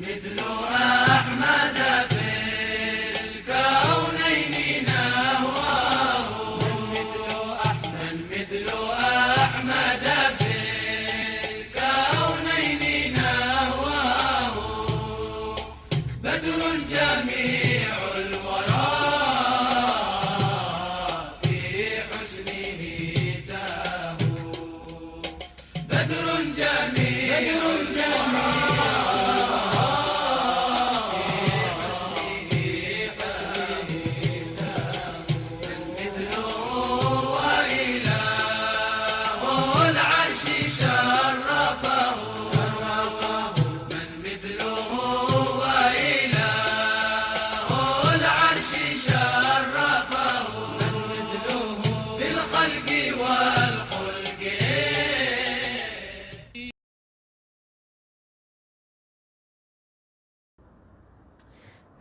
مثل أحمد في الكونين نهواه من مثل أحمد في الكونين نهواه بدر جميع الورى في حسنه تاهو بدر جميع الورى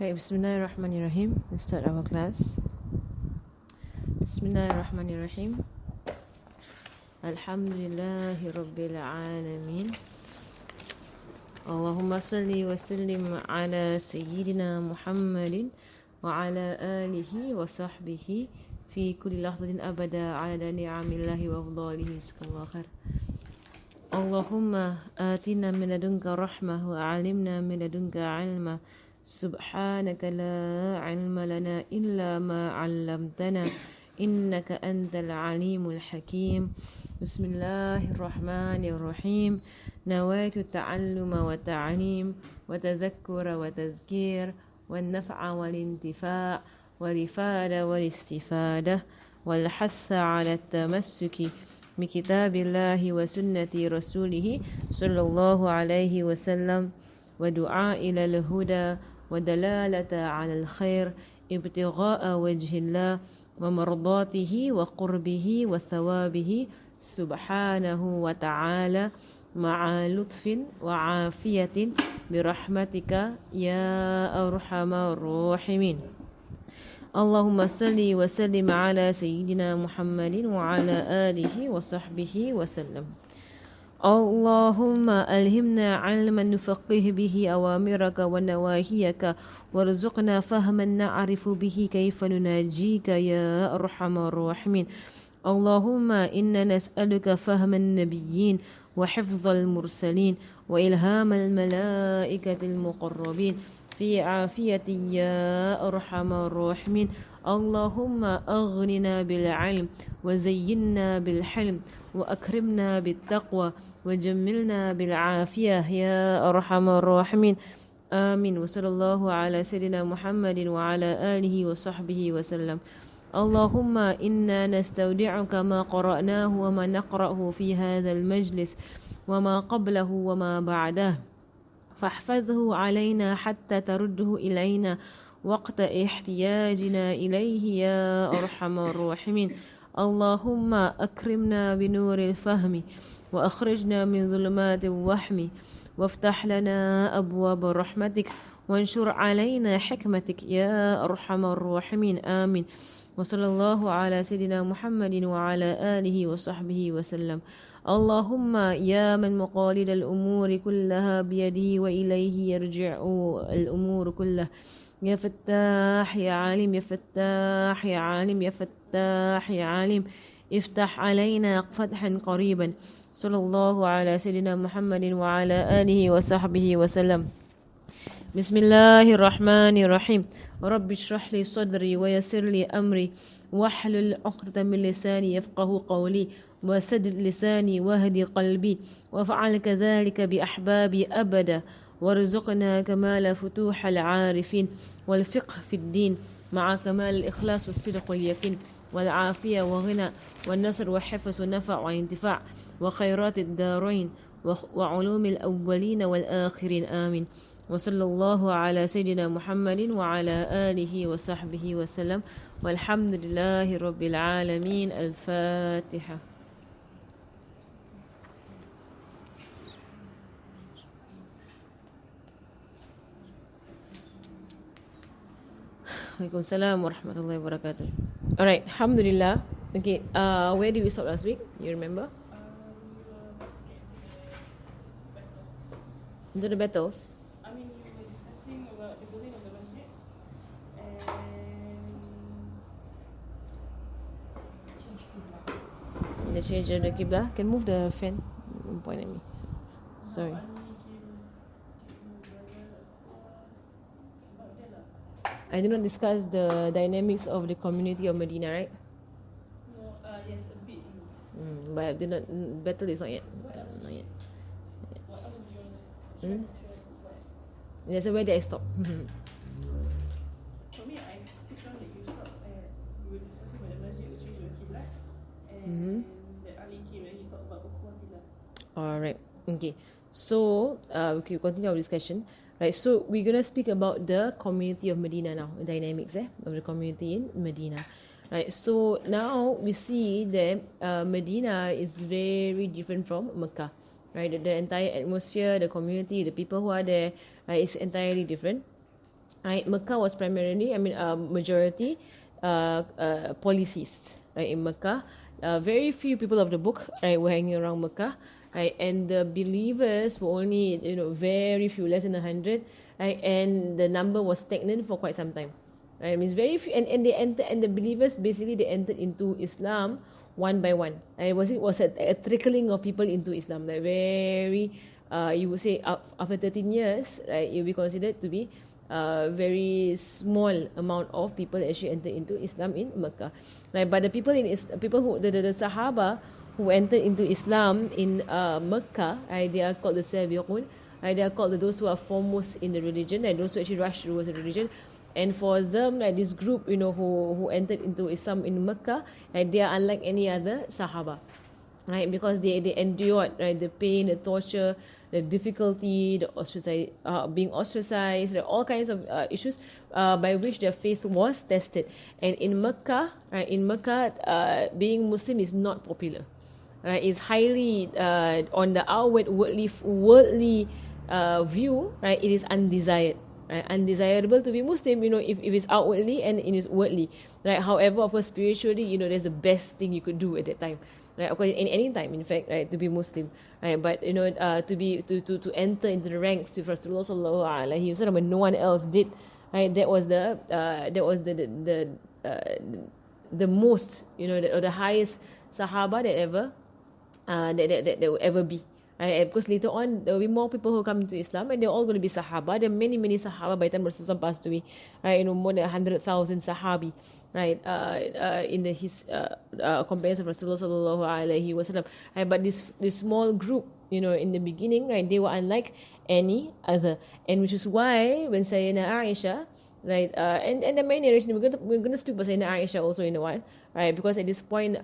Okay, Bismillahirrahmanirrahim. Let's start our class. Bismillahirrahmanirrahim. Alhamdulillahi Rabbil Alamin. Allahumma salli wa sallim ala Sayyidina Muhammadin wa ala alihi wa sahbihi fi kulli lahzatin abada ala ni'amillahi wa afdalihi. Jazakallahu khair. Allahumma atina min ladunka rahmah wa alimna min ladunka ilma. سبحانك لا علم لنا إلا ما علمتنا إنك أنت العليم الحكيم بسم الله الرحمن الرحيم نويت التعلم والتعليم وتذكر وتذكير والنفع والانتفاع والإفادة والاستفادة والحث على التمسك بكتاب الله وسنة رسوله صلى الله عليه وسلم ودعاء إلى الهدى ودلالة على الخير ابتغاء وجه الله ومرضاته وقربه وثوابه سبحانه وتعالى مع لطف وعافية برحمتك يا أرحم الراحمين اللهم صل وسلم على سيدنا محمد وعلى آله وصحبه وسلم اللهم ألهمنا علما نفقه به أوامرك ونواهيك وارزقنا فهما نعرف به كيف نناجيك يا أرحم الراحمين اللهم إنا نسألك فهم النبيين وحفظ المرسلين وإلهام الملائكة المقربين في عافية يا أرحم الراحمين اللهم أغننا بالعلم وزينا بالحلم وأكرمنا بالتقوى وجملنا بالعافية يا أرحم الراحمين آمين وصلى الله على سيدنا محمد وعلى آله وصحبه وسلم اللهم إنا نستودعك ما قرأناه وما نقرأه في هذا المجلس وما قبله وما بعده فاحفظه علينا حتى ترده إلينا وقت احتياجنا إليه يا أرحم الراحمين اللهم أكرمنا بنور الفهم وأخرجنا من ظلمات الوهم وافتح لنا أبواب رحمتك وانشر علينا حكمتك يا أرحم الراحمين آمين وصلى الله على سيدنا محمد وعلى آله وصحبه وسلم اللهم يا من مقاليد الأمور كلها بيده وإليه يرجع الأمور كلها يا فتاح يا عالم يا فتاح يا عالم يا فتاح يا عالم افتح علينا فتحا قريبا صلى الله على سيدنا محمد وعلى آله وصحبه وسلم بسم الله الرحمن الرحيم رب اشرح لي صدري ويسر لي أمري واحلل عقدة من لساني يفقه قولي وسدد لساني واهدي قلبي وافعل كذلك بأحبابي أبدا وارزقنا كمال فتوح العارفين والفقه في الدين مع كمال الإخلاص والصدق واليقين والعافية وغنى والنصر والحفظ والنفع والانتفاع وخيرات الدارين وعلوم الأولين والآخرين آمين وصلى الله على سيدنا محمد وعلى آله وصحبه وسلم والحمد لله رب العالمين الفاتحة Waalaikumsalam warahmatullahi wabarakatuh. Alright, Alhamdulillah. Okay, where did we stop last week? You remember? Into the battles. the change of the Qibla. Can move the fan. Don't point at me. Sorry. I did not discuss the dynamics of the community of Medina, right? No, yes, a bit. But I did not. Battle is not yet. Not yet. What else do you want to say? Yeah, so where did I stop? For me, I took down that you stopped you were discussing about the masjid, the change of Qibla, and that Ali came and he talked about Ukhuwah Qibla. Alright. Okay. So okay, continue our discussion. Right, so we're gonna speak about the community of Medina now, the dynamics of the community in Medina. Right, so now we see that Medina is very different from Mecca. Right, the entire atmosphere, the community, the people who are there is entirely different. Right, Mecca was primarily, majority polytheists. Right, in Mecca, very few people of the book were hanging around Mecca. Right, and the believers were only very few, less than 100, right, and the number was stagnant for quite some time. Right, it means very few, and they entered, and the believers basically they entered into Islam one by one. And it was a trickling of people into Islam, like very you would say after 13 years, right, it will be considered to be very small amount of people actually entered into Islam in Mecca. Right, but the people the Sahaba who entered into Islam in Mecca, they are called the Sabiqun. They are called those who are foremost in the religion, and those who actually rushed towards the religion. And for them, this group, who entered into Islam in Mecca, they are unlike any other Sahaba, right? Because they endured, right, the pain, the torture, the difficulty, being ostracized, all kinds of issues by which their faith was tested. And in Mecca, being Muslim is not popular. Right, is highly on the outward worldly view. Right, it is undesired. Right, undesirable to be Muslim. If it's outwardly and it is worldly. Right. However, of course, spiritually, that's the best thing you could do at that time. Right, of course, in any time, in fact, right, to be Muslim. Right, but to enter into the ranks with Rasulullah sallallahu alaihi wasallam when no one else did. Right, that was the most, or the highest Sahaba that ever. That will ever be. Right? Because later on, there will be more people who come into Islam, and they're all going to be Sahaba. There are many Sahaba by the time Rasulullah passed away. Right? More than 100,000 Sahabi. Right? In his companions of Rasulullah sallallahu alaihi wasallam. Right? But this small group, in the beginning, right, they were unlike any other, and which is why when Sayyidina Aisha, right, and the main narration, we're going to speak about Sayyidina Aisha also in a while. Right, because at this point,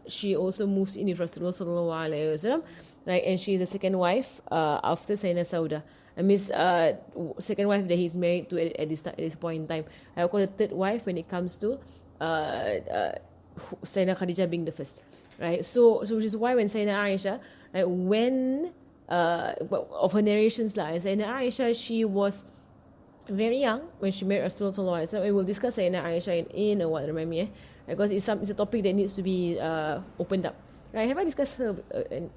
she also moves in with Rasulullah sallallahu alaihi wasallam, right, and she is the second wife after Sayyidina Sauda. I mean, second wife that he's married to at this point in time. I call the third wife when it comes to Sayyidina Khadijah being the first. Right, so which is why when Sayyidina Aisha, right, when of her narrations Sayyidina Aisha, she was very young when she married Rasulullah sallallahu alaihi wasallam. We will discuss Sayyidina Aisha in a while, remember me, because it's a topic that needs to be opened up. Right? Have I discussed her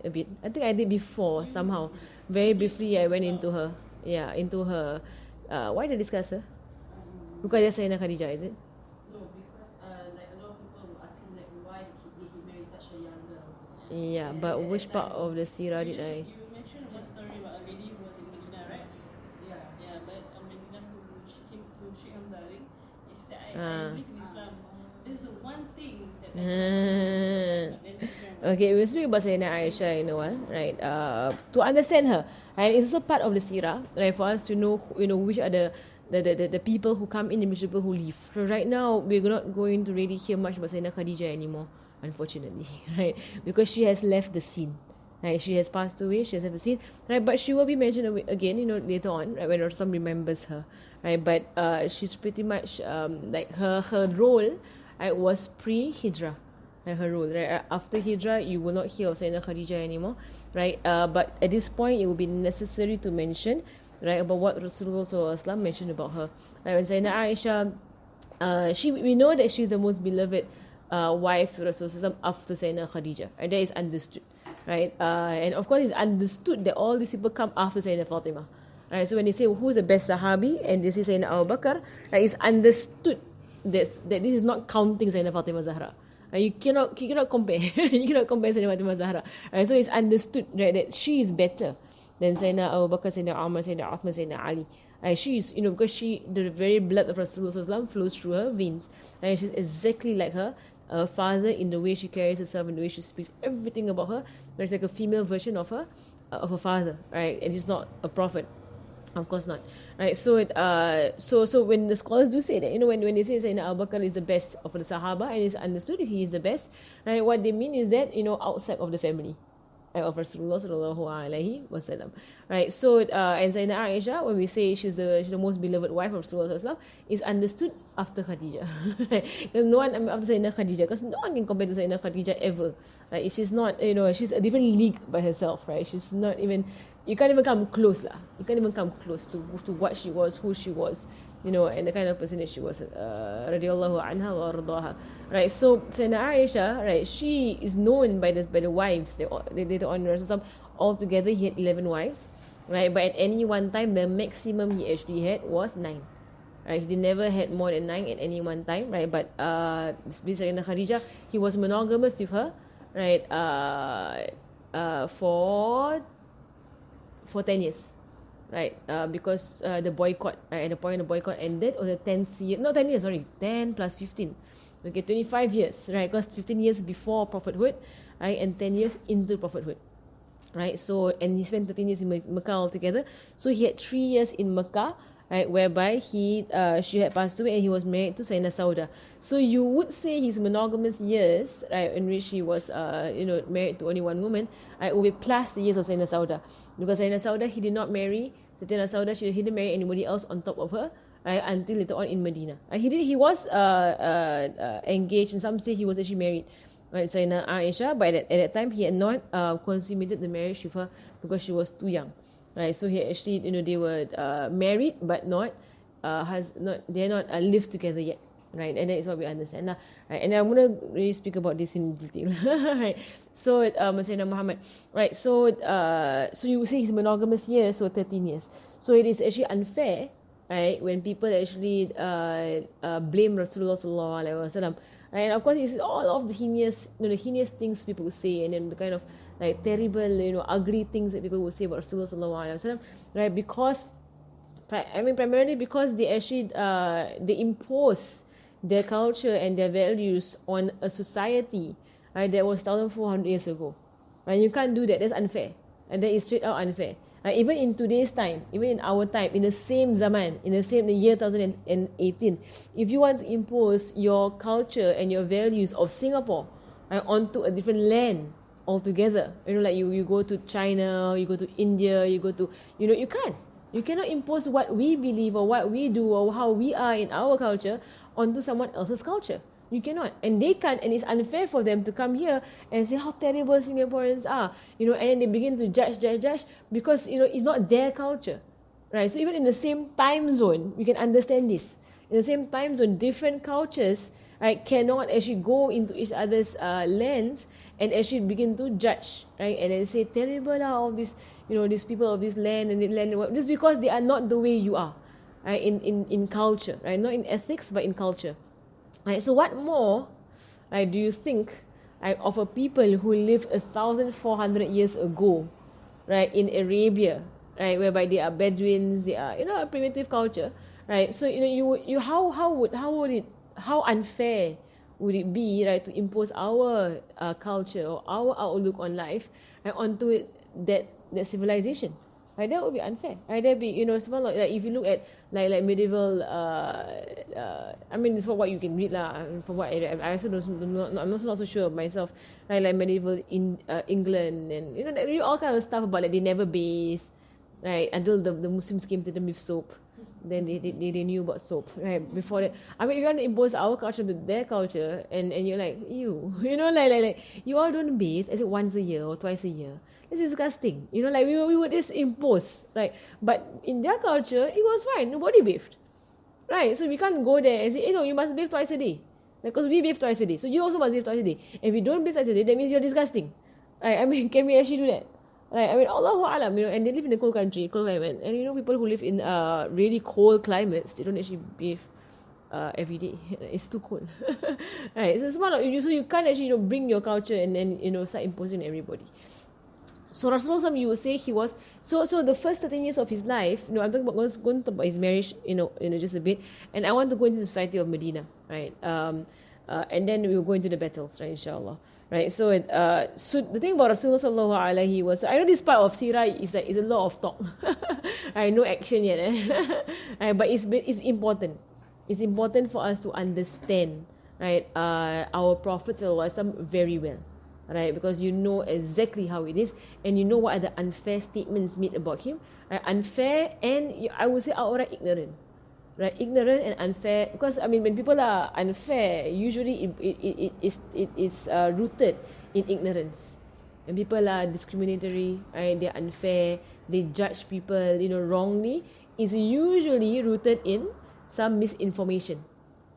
a bit? I think I did before somehow. Very briefly, I went into her. Yeah, into her. Why did I discuss her? Because that's Sayyidina Khadijah, is it? No, because like a lot of people were asking why did he marry such a young girl? Yeah, but which part of the Sirah did I? You mentioned the story about a lady who was in Medina, right? Yeah, but Medina she came to Sheikh Hamzah, and she said, I believe in Islam. There's one thing that okay, we'll speak about Sayyidina Aisha in a while, right? To understand her, right? It's also part of the Sirah, right? For us to know, which are the people who come in and which people who leave. So right now, we're not going to really hear much about Sayyidina Khadijah anymore, unfortunately, right? Because she has left the scene. Right, she has passed away. She has left the scene. Right, but she will be mentioned again, later on, right, when Rasul remembers her. Right, but she's pretty much like her role, right, was pre-Hijrah. Right, her role, right, after Hijrah, you will not hear of Sayyidina Khadijah anymore. Right, but at this point, it will be necessary to mention, right, about what Rasulullah sallallahu alaihi wasallam mentioned about her. Right, when Sayyidina Aisha, we know that she's the most beloved wife to Rasulullah after Sayyidina Khadijah. Right, that is understood. Right, and of course it's understood that all these people come after Sayyidina Fatimah. Right, so when they say who's the best Sahabi, and they say Sayyidina Abu Bakr, right, it's understood that this is not counting Sayyidina Fatimah Zahra. You cannot compare. You cannot compare Sayyidina Fatimah Zahra. So it's understood, right, that she is better than Sayyidina Abu Bakr, Sayyidina Umar, Sayyidina Uthman, Sayyidina Ali. She is, because the very blood of Rasulullah flows through her veins. She's exactly like her father in the way she carries herself, in the way she speaks, everything about her. There's like a female version of her father, right? And he's not a prophet. Of course not, right? So when the scholars do say that, when they say Sayyidina Abu Bakr is the best of the Sahaba and it's understood that he is the best, right? What they mean is that, outside of the family, right, of Rasulullah sallallahu alaihi wasallam, right? So and Sayyidina Aisha, when we say she's the most beloved wife of Rasulullah sallallahu alaihi wasallam, is understood after Khadijah, because no one after Sayyidina Khadijah, because no one can compare to Sayyidina Khadijah ever, right? She's not, she's a different league by herself, right? She's not even. You can't even come close lah. You can't even come close to what she was, who she was, and the kind of person that she was. Radiallahu anha wa radaha. Right. So Sayyidina Aisha, right, she is known by the wives. They later on Rasulullah altogether he had 11 wives, right? But at any one time, the maximum he actually had was 9. Right, he never had more than 9 at any one time, right? But with Sayyidina Khadijah, he was monogamous with her, right? For 10 years, right? Because the boycott, right? At the point the boycott ended, or the 10th year, not 10 years, sorry, 10 plus 15. Okay, 25 years, right? Because 15 years before prophethood, right? And 10 years into prophethood, right? So, and he spent 13 years in Mecca altogether. So he had 3 years in Mecca, right? Whereby she had passed away and he was married to Sayyidina Sauda. So you would say his monogamous years, right, in which he was, married to only one woman, right, would be plus the years of Sayyidina Sauda. Because Sayyidina Sauda, he did not marry, Sayyidina Sauda, he didn't marry anybody else on top of her, right, until later on in Medina. He was engaged, and some say he was actually married, right, Sayyidina Aisha, but at that time he had not consummated the marriage with her because she was too young. Right, so he actually, they were married, but they're not lived together yet, right? And that is what we understand. Now, right, and I'm gonna really speak about this in detail, right? So, Sayyidina Muhammad, right? So you would say his monogamous years, so 13 years. So it is actually unfair, right, when people actually blame Rasulullah sallallahu alaihi wasallam. Right? And of course, it's all of the heinous things people say, and then the kind of like terrible, ugly things that people would say about Rasulullah sallallahu alaihi wasallam, right? Because, primarily because they actually they impose their culture and their values on a society, right, that was 1,400 years ago. Right? You can't do that. That's unfair, and that is straight out unfair. Right? Even in today's time, even in our time, in the same zaman, in the year 2018, if you want to impose your culture and your values of Singapore, right, onto a different land altogether, like you go to China, you go to India, you go to, you cannot impose what we believe or what we do or how we are in our culture onto someone else's culture. You cannot, and they can't, and it's unfair for them to come here and say how terrible Singaporeans are, and then they begin to judge because it's not their culture, right? So even in the same time zone, we can understand this. In the same time zone, different cultures, right, cannot actually go into each other's lands and actually begin to judge, right, and then say terrible all these, these people of this land and the land, just because they are not the way you are, right, in culture, right, not in ethics but in culture, right. So what more, right, do you think, right, of a people who lived 1,400 years ago, right, in Arabia, right, whereby they are Bedouins, they are, a primitive culture, right? So how unfair would it be, right, to impose our culture or our outlook on life, right, onto that civilization, right? That would be unfair, right? That be, like if you look at like medieval, it's what you can read lah. From what I also I'm also not so sure of myself, right? Like medieval in England, and they read all kind of stuff about like they never bathe, right, until the Muslims came to them with soap. Then they knew about soap, right? Before that, if you want to impose our culture to their culture, and you're like, like you all don't bathe, is it once a year or twice a year? It's disgusting, like we would just impose, right? But in their culture, it was fine. Nobody bathed, right? So we can't go there and say, you must bathe twice a day, because we bathe twice a day. So you also must bathe twice a day. If you don't bathe twice a day, that means you're disgusting, right? Can we actually do that? Right, Allahu Alam, and they live in a cold country, cold climate, and people who live in really cold climates, they don't actually bathe every day. It's too cold. Right? So you can't actually bring your culture and then start imposing on everybody. So Rasulullah, you would say he was so the first 13 years of his life. I'm talking about going to talk about his marriage, just a bit, and I want to go into the society of Medina, right? And then we will go into the battles, right? Inshallah, right? So the thing about Rasulullah sallallahu alaihi wasallam, I know this part of Sirah is a lot of talk, right? No action yet, right? But it's important. It's important for us to understand, right? Our Prophet sallallahu alaihi wasallam very well. Right, because you know exactly how it is, and you know what are the unfair statements made about him. Right? Unfair and I would say outright ignorant. Right, ignorant and unfair. Because when people are unfair, usually it is rooted in ignorance. And people are discriminatory, right? They're unfair. They judge people, wrongly. It's usually rooted in some misinformation.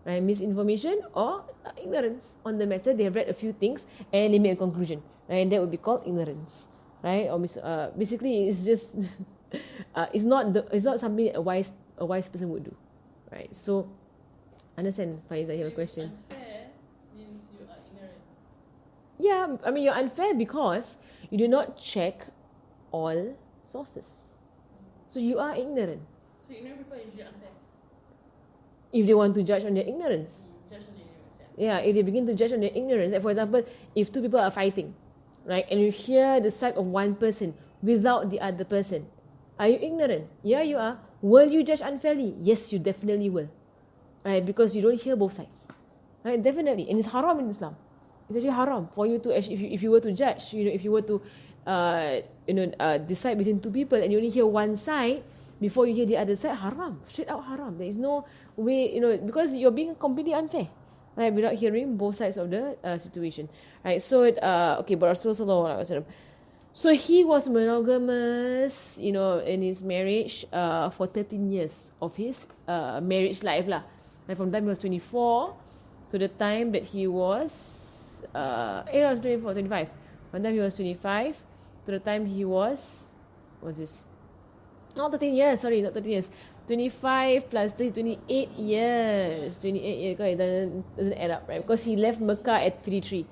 Right, misinformation or ignorance on the matter. They have read a few things and they make a conclusion, right? And that would be called ignorance, right? Or basically, it's just it's not something a wise person would do, right? So, understand, Faiza, you have a question. Unfair means you are ignorant. Yeah, you're unfair because you do not check all sources, so you are ignorant. So ignorant people are usually unfair. If they want to judge on their ignorance. Judge on the ignorance, Yeah, if they begin to judge on their ignorance. Like for example, if two people are fighting, right, and you hear the side of one person without the other person, are you ignorant? Yeah, you are. Will you judge unfairly? Yes, you definitely will. Right, because you don't hear both sides. Right, definitely. And it's haram in Islam. It's actually haram for you to actually, if you were to judge, if you were to decide between two people and you only hear one side before you hear the other side, haram. Straight out haram. There is no way, because you're being completely unfair, right, without hearing both sides of the situation, right? So but Rasulullah sallallahu alaihi wasallam, so he was monogamous, in his marriage for 13 years of his marriage life lah. Like from the time he was 24 to the time that he was 25. From the time he was 25 to the time he was, what's this? Not 13 years, sorry, not 13 years. 25 plus 3, 28 years. 28 years, it doesn't add up, right? Because he left Makkah at 53.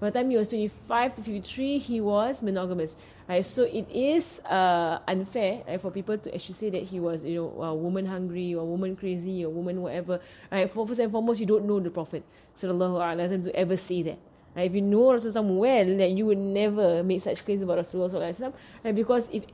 By the time he was 25 to 53, he was monogamous, right? So it is unfair, right, for people to actually say that he was, a woman hungry or woman crazy or woman whatever, right? First and foremost, you don't know the Prophet sallallahu alaihi wasallam to ever say that. Right? If you know Rasulullah well, that you would never make such claims about Rasulullah sallallahu alaihi wasallam, right? Because if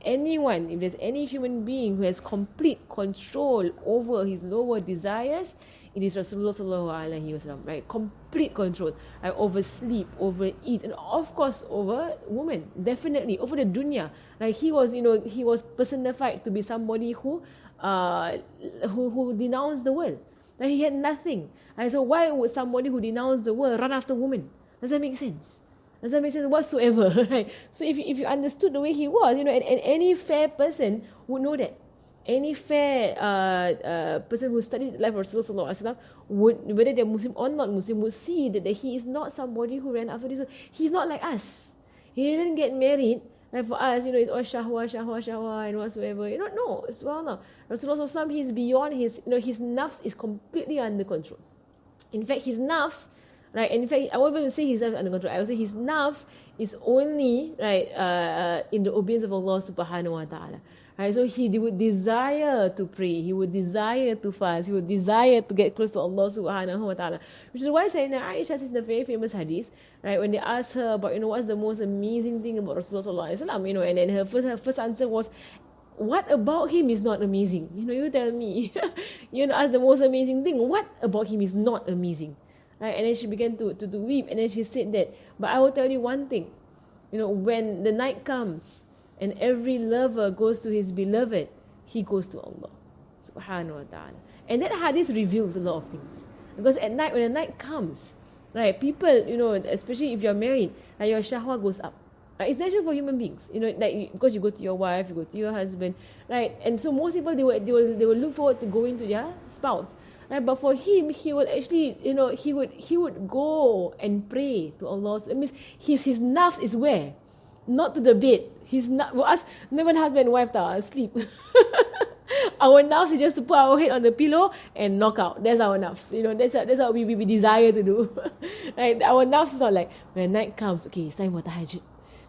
there's any human being who has complete control over his lower desires, it is Rasulullah sallallahu alaihi wasallam, right? Complete control, right? Over sleep, over eat, and of course over women, definitely over the dunya. Like he was personified to be somebody who denounced the world. Like he had nothing. And so why would somebody who denounced the world run after women? Does that make sense? Does that make sense whatsoever? Right? So if you understood the way he was, and any fair person would know that. Any fair person who studied the life of Rasulullah sallallahu alaihi wasallam would, whether they're Muslim or not Muslim, would see that he is not somebody who ran after this. He's not like us. He didn't get married. Like for us, it's all shahwa, and whatsoever. No, it's well now. Rasulullah sallallahu alaihi wasallam, he's beyond his nafs is completely under control. In fact, his nafs, right, and in fact, I won't even say his nafs under control. I would say his nafs is only, right, in the obedience of Allah subhanahu wa ta'ala. Right, so he would desire to pray, he would desire to fast, he would desire to get close to Allah subhanahu wa ta'ala. Which is why Sayyidina Aisha says the very famous hadith, right, when they asked her about, what's the most amazing thing about Rasulullah sallallahu alaihi wasallam, and then her first answer was, what about him is not amazing? You tell me. Ask the most amazing thing. What about him is not amazing? Right? And then she began to weep, and then she said that, but I will tell you one thing. When the night comes, and every lover goes to his beloved, he goes to Allah subhanahu wa ta'ala. And that hadith reveals a lot of things. Because at night, when the night comes, right, people, especially if you're married, right, your shahwa goes up. Right? It's natural for human beings, because you go to your wife, you go to your husband, right? And so most people, they will look forward to going to their spouse. Right? But for him, he would actually, he would go and pray to Allah. It means his nafs is where? Not to the bed. He's not. Well, us, never husband and wife are asleep. Our nafs is just to put our head on the pillow and knock out. That's our nafs. That's what we desire to do. Right? Our nafs is not like, when night comes, okay, it's time for tahajjud.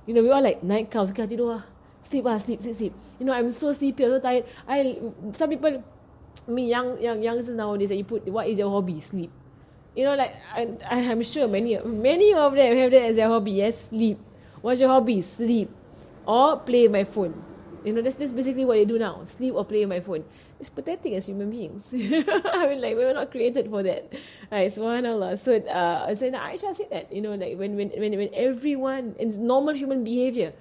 We all like, night comes, okay, tidur. Sleep. I'm so sleepy, I'm so tired. Some people, youngsters nowadays, that you put, what is your hobby? Sleep. I'm sure many of them have that as their hobby. Yes, sleep. What's your hobby? Sleep. Or play my phone. That's basically what they do now. Sleep or play my phone. It's pathetic as human beings. We were not created for that. Right, subhanAllah. So Aisha said that, when everyone, in normal human behavior,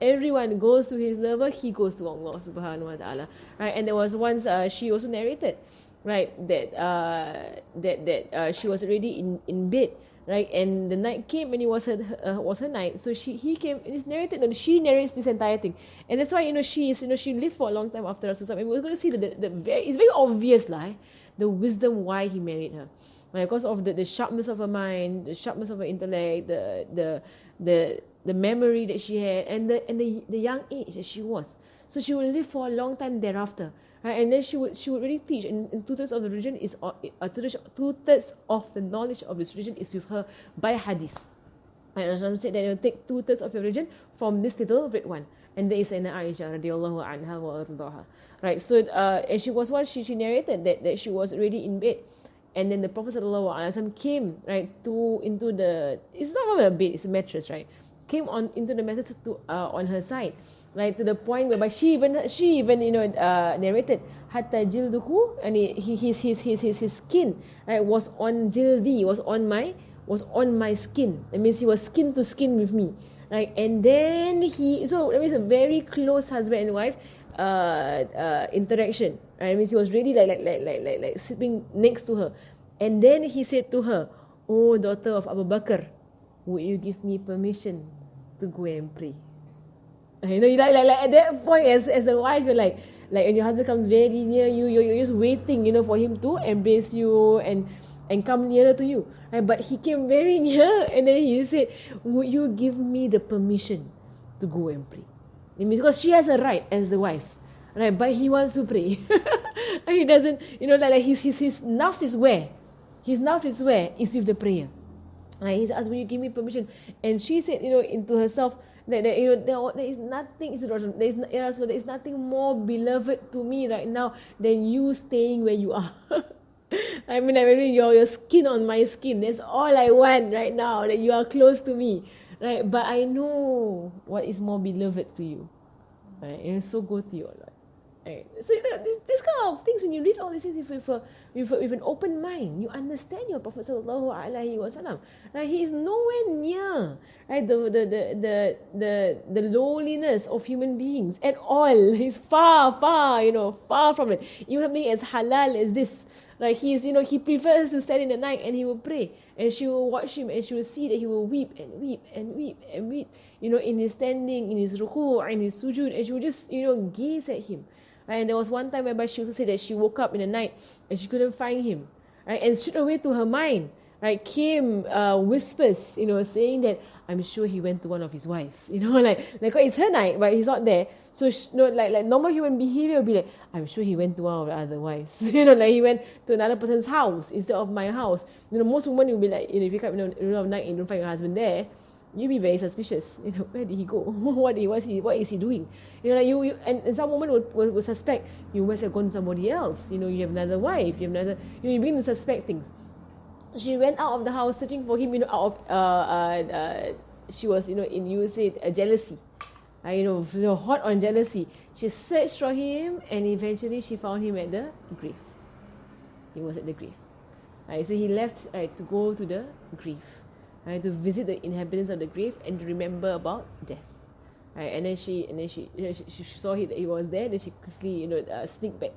everyone goes to his lover, he goes to Allah subhanahu wa ta'ala. Right, and there was once, she also narrated, right, that she was already in bed, right, and the night came and it was her night. So he came, and it's narrated that she narrates this entire thing, and that's why she lived for a long time after Rasulullah. And we're going to see it's very obvious, the wisdom why he married her, right? Because of the sharpness of her mind, the sharpness of her intellect, the memory that she had, and the young age that she was. So she would live for a long time thereafter. Right, and then she would really teach, and 2/3 of the religion is 2/3 of the knowledge of this religion is with her by hadith. And Rasulullah said that you'll take 2/3 of your religion from this little red one, and there is an Aisha radiallahu anha wa ardaha. Right, so and she was what she narrated that she was already in bed, and then the Prophet sallallahu alaihi wasallam came into the, it's not a bed, it's a mattress, right? Came into the mattress on her side. Right, to the point whereby she even narrated hatta jilduhu, and his skin, right, was on jildi, was on my skin. That means he was skin to skin with me, right? And then so that means a very close husband and wife interaction. Right? That means he was really like sitting next to her, and then he said to her, "Oh, daughter of Abu Bakr, would you give me permission to go and pray?" Like at that point, as a wife, you're like when your husband comes very near you, you're just waiting, for him to embrace you and come nearer to you. Right? But he came very near, and then he said, "Would you give me the permission to go and pray?" It means because she has a right as the wife, right? But he wants to pray. He doesn't, his nafs is where? His nafs is where? Is with the prayer. Right? He asked, "Will you give me permission?" And she said, into herself, that there is nothing, there is nothing more beloved to me right now than you staying where you are. I mean, your skin on my skin. That's all I want right now, that you are close to me, right? But I know what is more beloved to you, right? And so go to your Lord. Right. So this kind of things, when you read all these things with an open mind, you understand your Prophet sallallahu alaihi wasallam. Right, he is nowhere near, right, the lowliness of human beings at all. He's far from it. Even something as halal as this. Like he prefers to stand in the night and he will pray, and she will watch him, and she will see that he will weep and weep and weep and weep. In his standing, in his ruku', in his sujud, and she will just gaze at him. Right? And there was one time whereby she also said that she woke up in the night and she couldn't find him. Right? And straight away to her mind, right, came whispers, saying that I'm sure he went to one of his wives. Like it's her night, but he's not there. So like normal human behavior would be like, I'm sure he went to one of the other wives. Like he went to another person's house instead of my house. Most women will be like, if you come in the middle of the night and you don't find your husband there, you'll be very suspicious. Where did he go? What is he doing? And some women will suspect you must have gone to somebody else. You have another wife. You begin to suspect things. She went out of the house searching for him. She was jealousy. Hot on jealousy. She searched for him, and eventually she found him at the grave. He was at the grave. So he left to go to the grave. To visit the inhabitants of the grave and to remember about death. And then she saw that he was there. Then she quickly sneaked back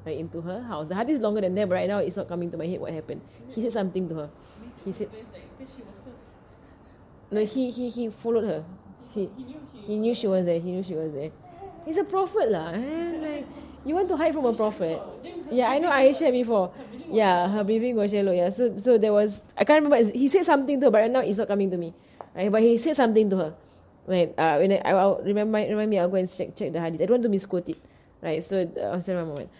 into her house. The hadith is longer than that, but right now it's not coming to my head what happened. He said something to her. He said, no, he followed her. He knew she was there. He's a prophet lah. Like, you want to hide from a prophet? Yeah, I know Aisha before. Yeah, her breathing was shallow. Yeah, so there was, I can't remember. He said something to her, but right now it's not coming to me. Right, but he said something to her. Right, when I'll remind me, I'll go and check the hadith. I don't want to misquote it. right? So, sorry, one moment.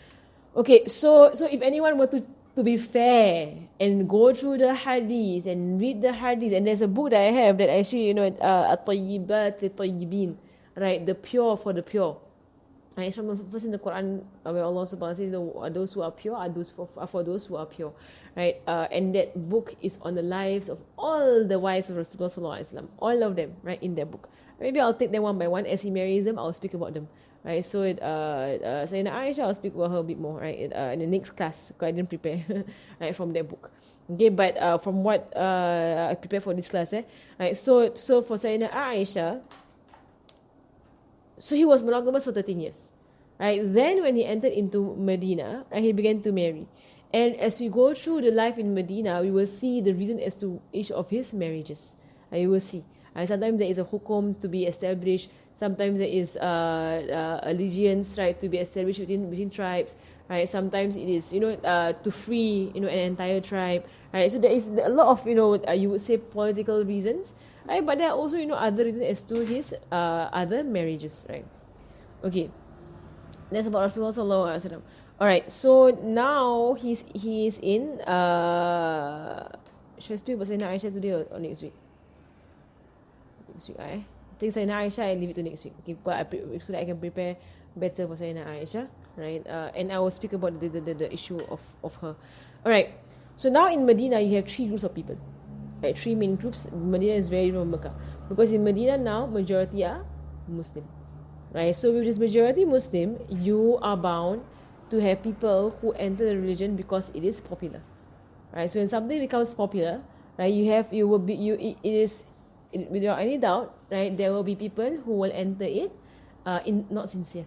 Okay, so if anyone were to be fair and go through the hadith and read the hadith, and there's a book that I have that actually, At-Tayyibat Li-Tayyibin, right? The pure for the pure. And it's from a verse in the Quran where Allah subhanahu wa ta'ala says, those who are pure are for those who are pure, right? And that book is on the lives of all the wives of Rasulullah sallallahu alaihi wasallam, all of them, right, in that book. Maybe I'll take them one by one. As he marries them, I'll speak about them, right? So, Sayyidina Aisha, I'll speak about her a bit more, right, in the next class, because I didn't prepare, right, from that book. Okay, but from what I prepared for this class, right? So for Sayyidina Aisha, so he was monogamous for 13 years. Right? Then when he entered into Medina, he began to marry. And as we go through the life in Medina, we will see the reason as to each of his marriages. You will see. Sometimes there is a hukum to be established. Sometimes there is allegiance, right, to be established between tribes. Right? Sometimes it is, to free, an entire tribe. Right? So there is a lot of, you would say political reasons. Right? But there are also, other reasons as to his other marriages, right? Okay. That's about Rasulullah sallallahu alaihi wasallam. Alright, so now he's in should I speak about Sayyidina Aisha today or next week? Next week, I think Sayyidina Aisha, I leave it to next week. Okay, so that I can prepare better for Sayyidina Aisha, right? And I will speak about the issue of her. Alright, so now in Medina you have 3 groups of people. Right, 3 main groups. Medina is very different from Makkah. Because in Medina now, majority are Muslim. Right, so with this majority Muslim, you are bound to have people who enter the religion because it is popular. Right, so when something becomes popular, right, without any doubt, right, there will be people who will enter it not sincere.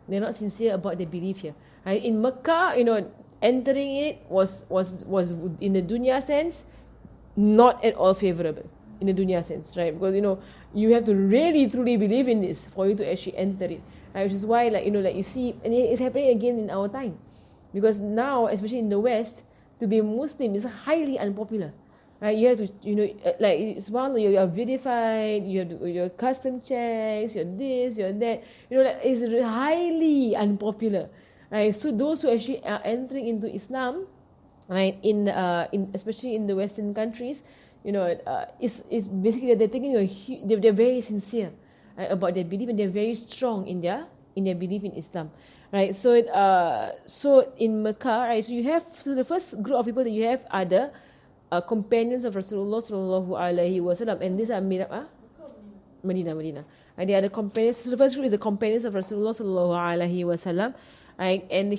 They're not sincere about their belief here. Right, in Makkah, entering it was in the dunya sense not at all favorable. In the dunya sense, right? Because you have to really truly believe in this for you to actually enter it, right? Which is why, like you see, and it's happening again in our time, because now, especially in the West, to be Muslim is highly unpopular, right? You have to, it's one, you are verified, you have your custom checks, you're this, you're that, it's highly unpopular, right? So those who actually are entering into Islam, right, in especially in the Western countries, it's basically they're taking they're very sincere, right, about their belief, and they're very strong in their belief in Islam, right? So so in Makkah, right, so the first group of people that you have are the companions of Rasulullah sallallahu alaihi wasallam, and these are made up Medina. Right, they are the companions. So the first group is the companions of Rasulullah sallallahu alaihi wasallam, right, and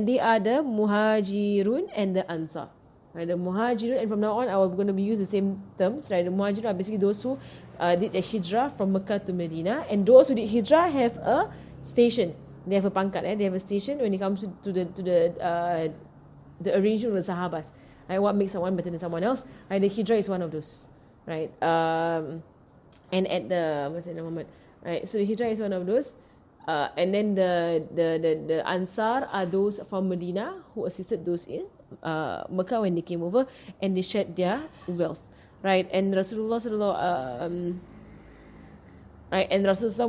they are the Muhajiroun and the Ansar. Right, the Muhajiroun, and from now on I'm going to be use the same terms, right? The Muhajiroun are basically those who did the hijrah from Makkah to Medina, and those who did hijrah have a station. They have a pangkat, they have a station when it comes to the arrangement of the Sahabas. Right, what makes someone better than someone else? Right, the hijrah is one of those, right? And at the moment, right? So the hijrah is one of those. And then the Ansar are those from Medina who assisted those in Makkah when they came over, and they shared their wealth, right? And Rasulullah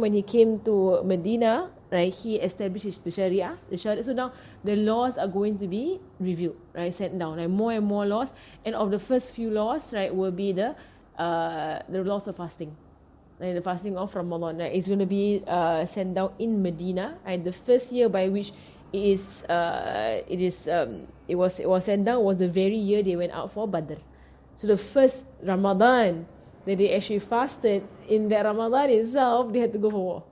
when he came to Medina, right, he established the Sharia. So now the laws are going to be reviewed, right, sent down, right, more and more laws. And of the first few laws, right, will be the laws of fasting. Right, the fasting of Ramadan, right, is going to be sent down in Medina. Right, the first year by which it was sent down was the very year they went out for Badr. So the first Ramadan that they actually fasted, in that Ramadan itself, they had to go for war.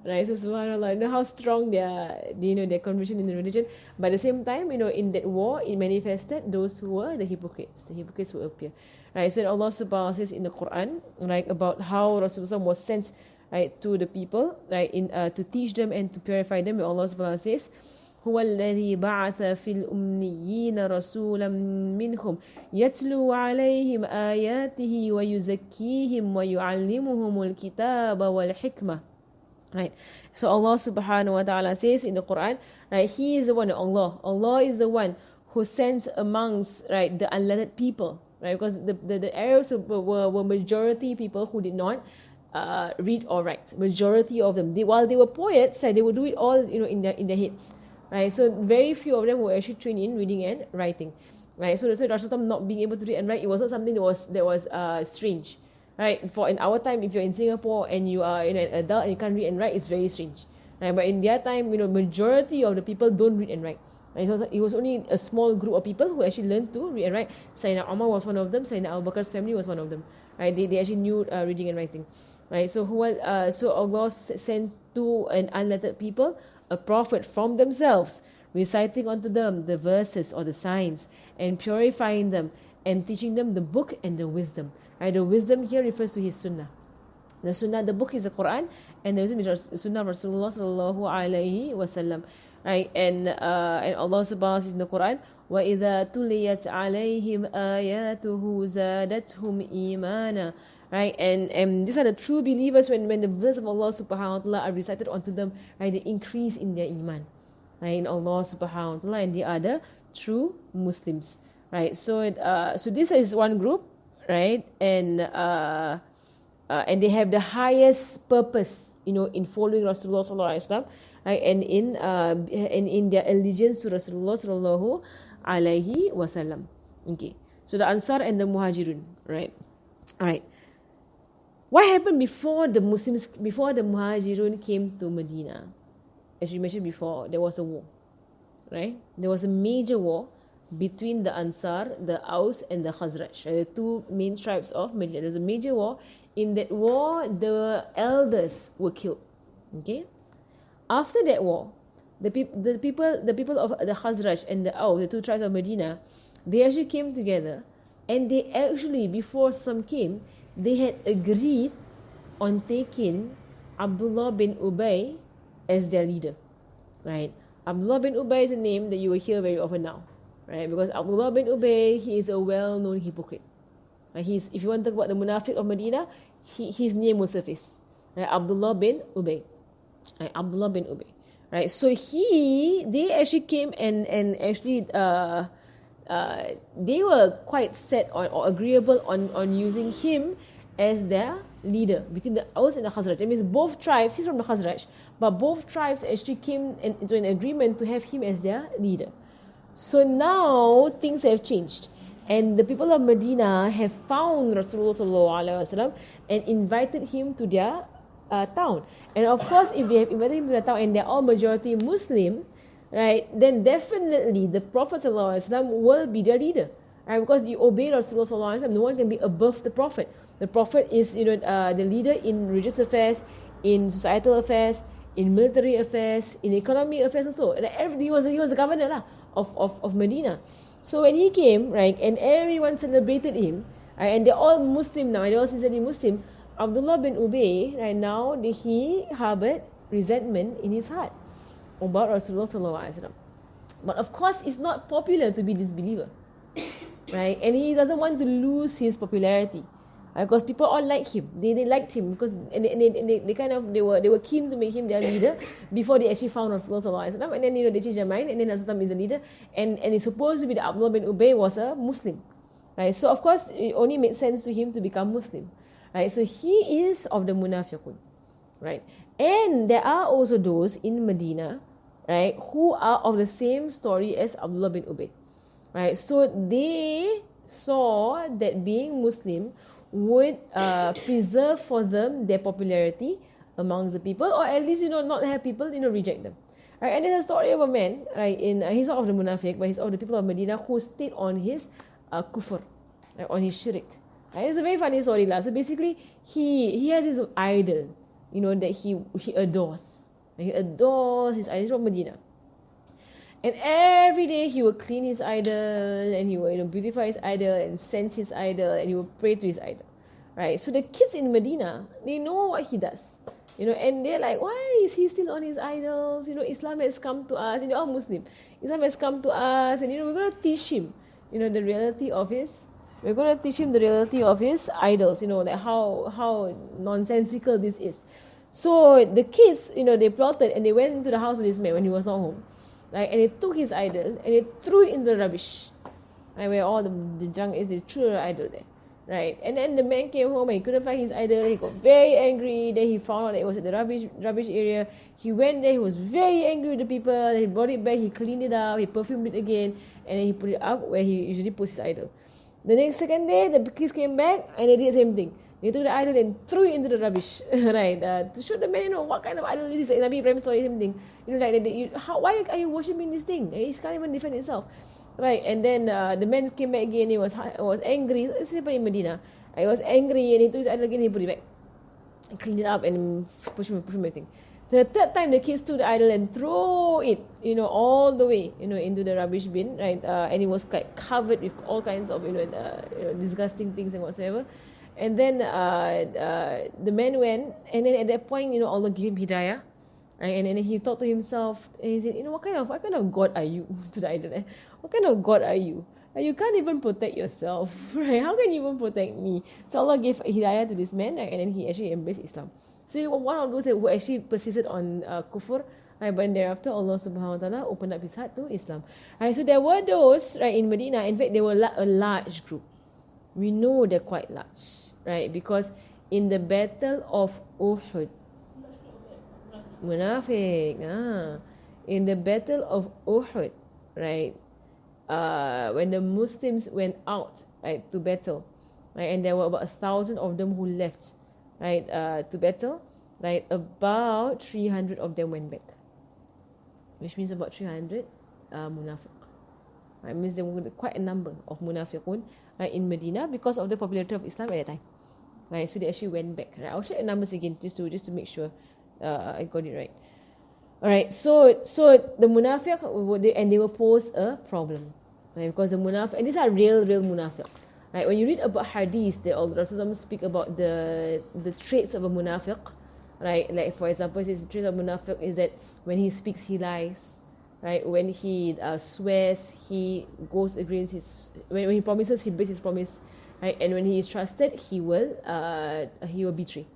Right, so subhanAllah, how strong their conviction in the religion. But at the same time, in that war, it manifested those who were the hypocrites. The hypocrites will appear. Right, so Allah subhanahu wa ta'ala says in the Quran, right, about how Rasulullah was sent, right, to the people, right, to teach them and to purify them. Allah subhanahu wa ta'ala says, هو الذي بعث في الأميين رسولا منهم يتلو عليهم آياته ويزكيهم ويعلمهم الكتاب والحكمة. Right, so Allah subhanahu wa ta'ala says in the Quran, right, He is the one, Allah is the one who sent amongst, right, the unlearned people, right, because the Arabs were majority people who did not read or write. Majority of them, while they were poets, they would do it all, in their heads, right? So very few of them were actually trained in reading and writing, right? So Rasulullah not being able to read and write, it was not something that was strange, right? For in our time, if you're in Singapore and you are an adult and you can't read and write, it's very strange, right? But in their time, majority of the people don't read and write. Right? It was only a small group of people who actually learned to read and write. Sayyidina Umar was one of them. Sayyidina Abu Bakr's family was one of them. Right? They actually knew reading and writing. Right? So Allah sent to an unlettered people a prophet from themselves, reciting unto them the verses or the signs and purifying them and teaching them the book and the wisdom. Right? The wisdom here refers to his sunnah. The sunnah, the book is the Quran, and the wisdom is the sunnah of Rasulullah sallallahu alaihi wasallam. Right? And Allah subhanahu wa ta'ala says in the Quran, وَإِذَا تُلِيَتْ عَلَيْهِمْ آيَاتُهُ زَادَتْهُمْ إِيمَانًا. Right? And these are the true believers when the verse of Allah subhanahu wa ta'ala are recited unto them, right? They increase in their iman. Right? In Allah subhanahu wa ta'ala, and they are the true Muslims. Right? So this is one group, right? And they have the highest purpose, in following Rasulullah sallallahu alaihi wasallam. Right, and in their allegiance to Rasulullah sallallahu alaihi wasallam. Okay, so the Ansar and the Muhajirun, right? All right. What happened before the Muhajirun came to Medina? As we mentioned before, there was a war, right? There was a major war between the Ansar, the Aus, and the Khazraj, right? The two main tribes of Medina. There's a major war. In that war, the elders were killed. Okay. After that war, the people of the Khazraj and the Aus, the two tribes of Medina, they actually came together, and they actually, before some came, they had agreed on taking Abdullah bin Ubay as their leader, right? Abdullah bin Ubay is a name that you will hear very often now, right? Because Abdullah bin Ubay, he is a well-known hypocrite. Right? If you want to talk about the Munafiq of Medina, his name will surface, right? Abdullah bin Ubay. Right, Abdullah bin Ubay. Right, so they actually came and actually they were quite set on or agreeable on using him as their leader between the Aus and the Khazraj. That means both tribes, he's from the Khazraj, but both tribes actually came into an agreement to have him as their leader. So now things have changed, and the people of Medina have found Rasulullah sallallahu alaihi wasallam and invited him to their town. And of course, if they have invited him to the town and they're all majority Muslim, right, then definitely the Prophet ﷺ will be their leader, right? Because you obey Rasulullah ﷺ, no one can be above the Prophet. The Prophet is, the leader in religious affairs, in societal affairs, in military affairs, in economy affairs also. And he was the governor of Medina. So when he came, right, and everyone celebrated him, right, and they're all Muslim now, they're all sincerely Muslim. Abdullah bin Ubay, right now, he harbored resentment in his heart about Rasulullah sallallahu alaihi wasallam. But of course, it's not popular to be disbeliever, right? And he doesn't want to lose his popularity, because people all like him. They liked him because they were keen to make him their leader before they actually found Rasulullah sallallahu alaihi wasallam. And then they changed their mind, and then Rasulullah is the leader, and it's supposed to be that Abdullah bin Ubay was a Muslim, right? So of course, it only made sense to him to become Muslim. Right, so he is of the Munafiqun, right? And there are also those in Medina, right, who are of the same story as Abdullah bin Ubay, right? So they saw that being Muslim would preserve for them their popularity amongst the people, or at least not have people reject them, right? And there's a story of a man, right? He's not of the Munafiq, but he's of the people of Medina who stayed on his kufr, right, on his shirk. It's a very funny story. So basically, he has his idol, that he adores. He adores his idol from Medina. And every day he will clean his idol, and he will beautify his idol, and sense his idol, and he will pray to his idol. Right? So the kids in Medina, they know what he does. And they're like, why is he still on his idols? Islam has come to us, all Muslim. Islam has come to us, and we're going to teach him, the reality of his. We're going to teach him the reality of his idols, like how nonsensical this is. So the kids, they plotted and they went into the house of this man when he was not home, right? And they took his idol and they threw it in the rubbish, right? Where all the junk is, they threw the idol there. right? And then the man came home and he couldn't find his idol. He got very angry. Then he found out that it was at the rubbish area. He went there. He was very angry with the people. Then he brought it back. He cleaned it up. He perfumed it again, and then he put it up where he usually puts his idol. The second day, the kids came back and they did the same thing. They took the idol and threw it into the rubbish, right? To show the man, what kind of idol is this? Like Nabi Ibrahim story, same thing. Why are you worshiping this thing? It can't even defend itself. Right, and then the man came back again. He was angry. It's happened in Medina. He was angry and he took his idol again. He put it back, cleaned it up, and push everything. The third time, the kids took the idol and threw it, all the way, into the rubbish bin, right? And it was like covered with all kinds of, disgusting things and whatsoever. And then the man went, and then at that point, Allah gave him hidayah. Right? And then he thought to himself, and he said, what kind of God are you? To the idol, what kind of God are you? You can't even protect yourself, right? How can you even protect me? So Allah gave hidayah to this man, right? And then he actually embraced Islam. So he was one of those who actually persisted on kufr, right? But thereafter, Allah subhanahu wa ta'ala opened up his heart to Islam. Right? So there were those, right, in Medina. In fact, they were a large group. We know they're quite large, right? Because in the battle of Uhud, Munafiq, in the battle of Uhud, right? When the Muslims went out, right, to battle, right, and there were about 1,000 of them who left, right, to battle, right, about 300 of them went back, which means about 300 Munafiq. Right, means there were quite a number of Munafiqun, right, in Medina because of the popularity of Islam at that time. Right, so they actually went back. Right, I'll check the numbers again just to make sure I got it right. Alright, so the Munafiq, they will pose a problem, right? Because the Munafiq, and these are real Munafiq, right? When you read about hadith, the Rasulullah speak about the traits of a Munafiq, right? Like for example, the traits of a Munafiq is that when he speaks, he lies, right? When he swears, he goes against his. When he promises, he breaks his promise, right? And when he is trusted, he will betray.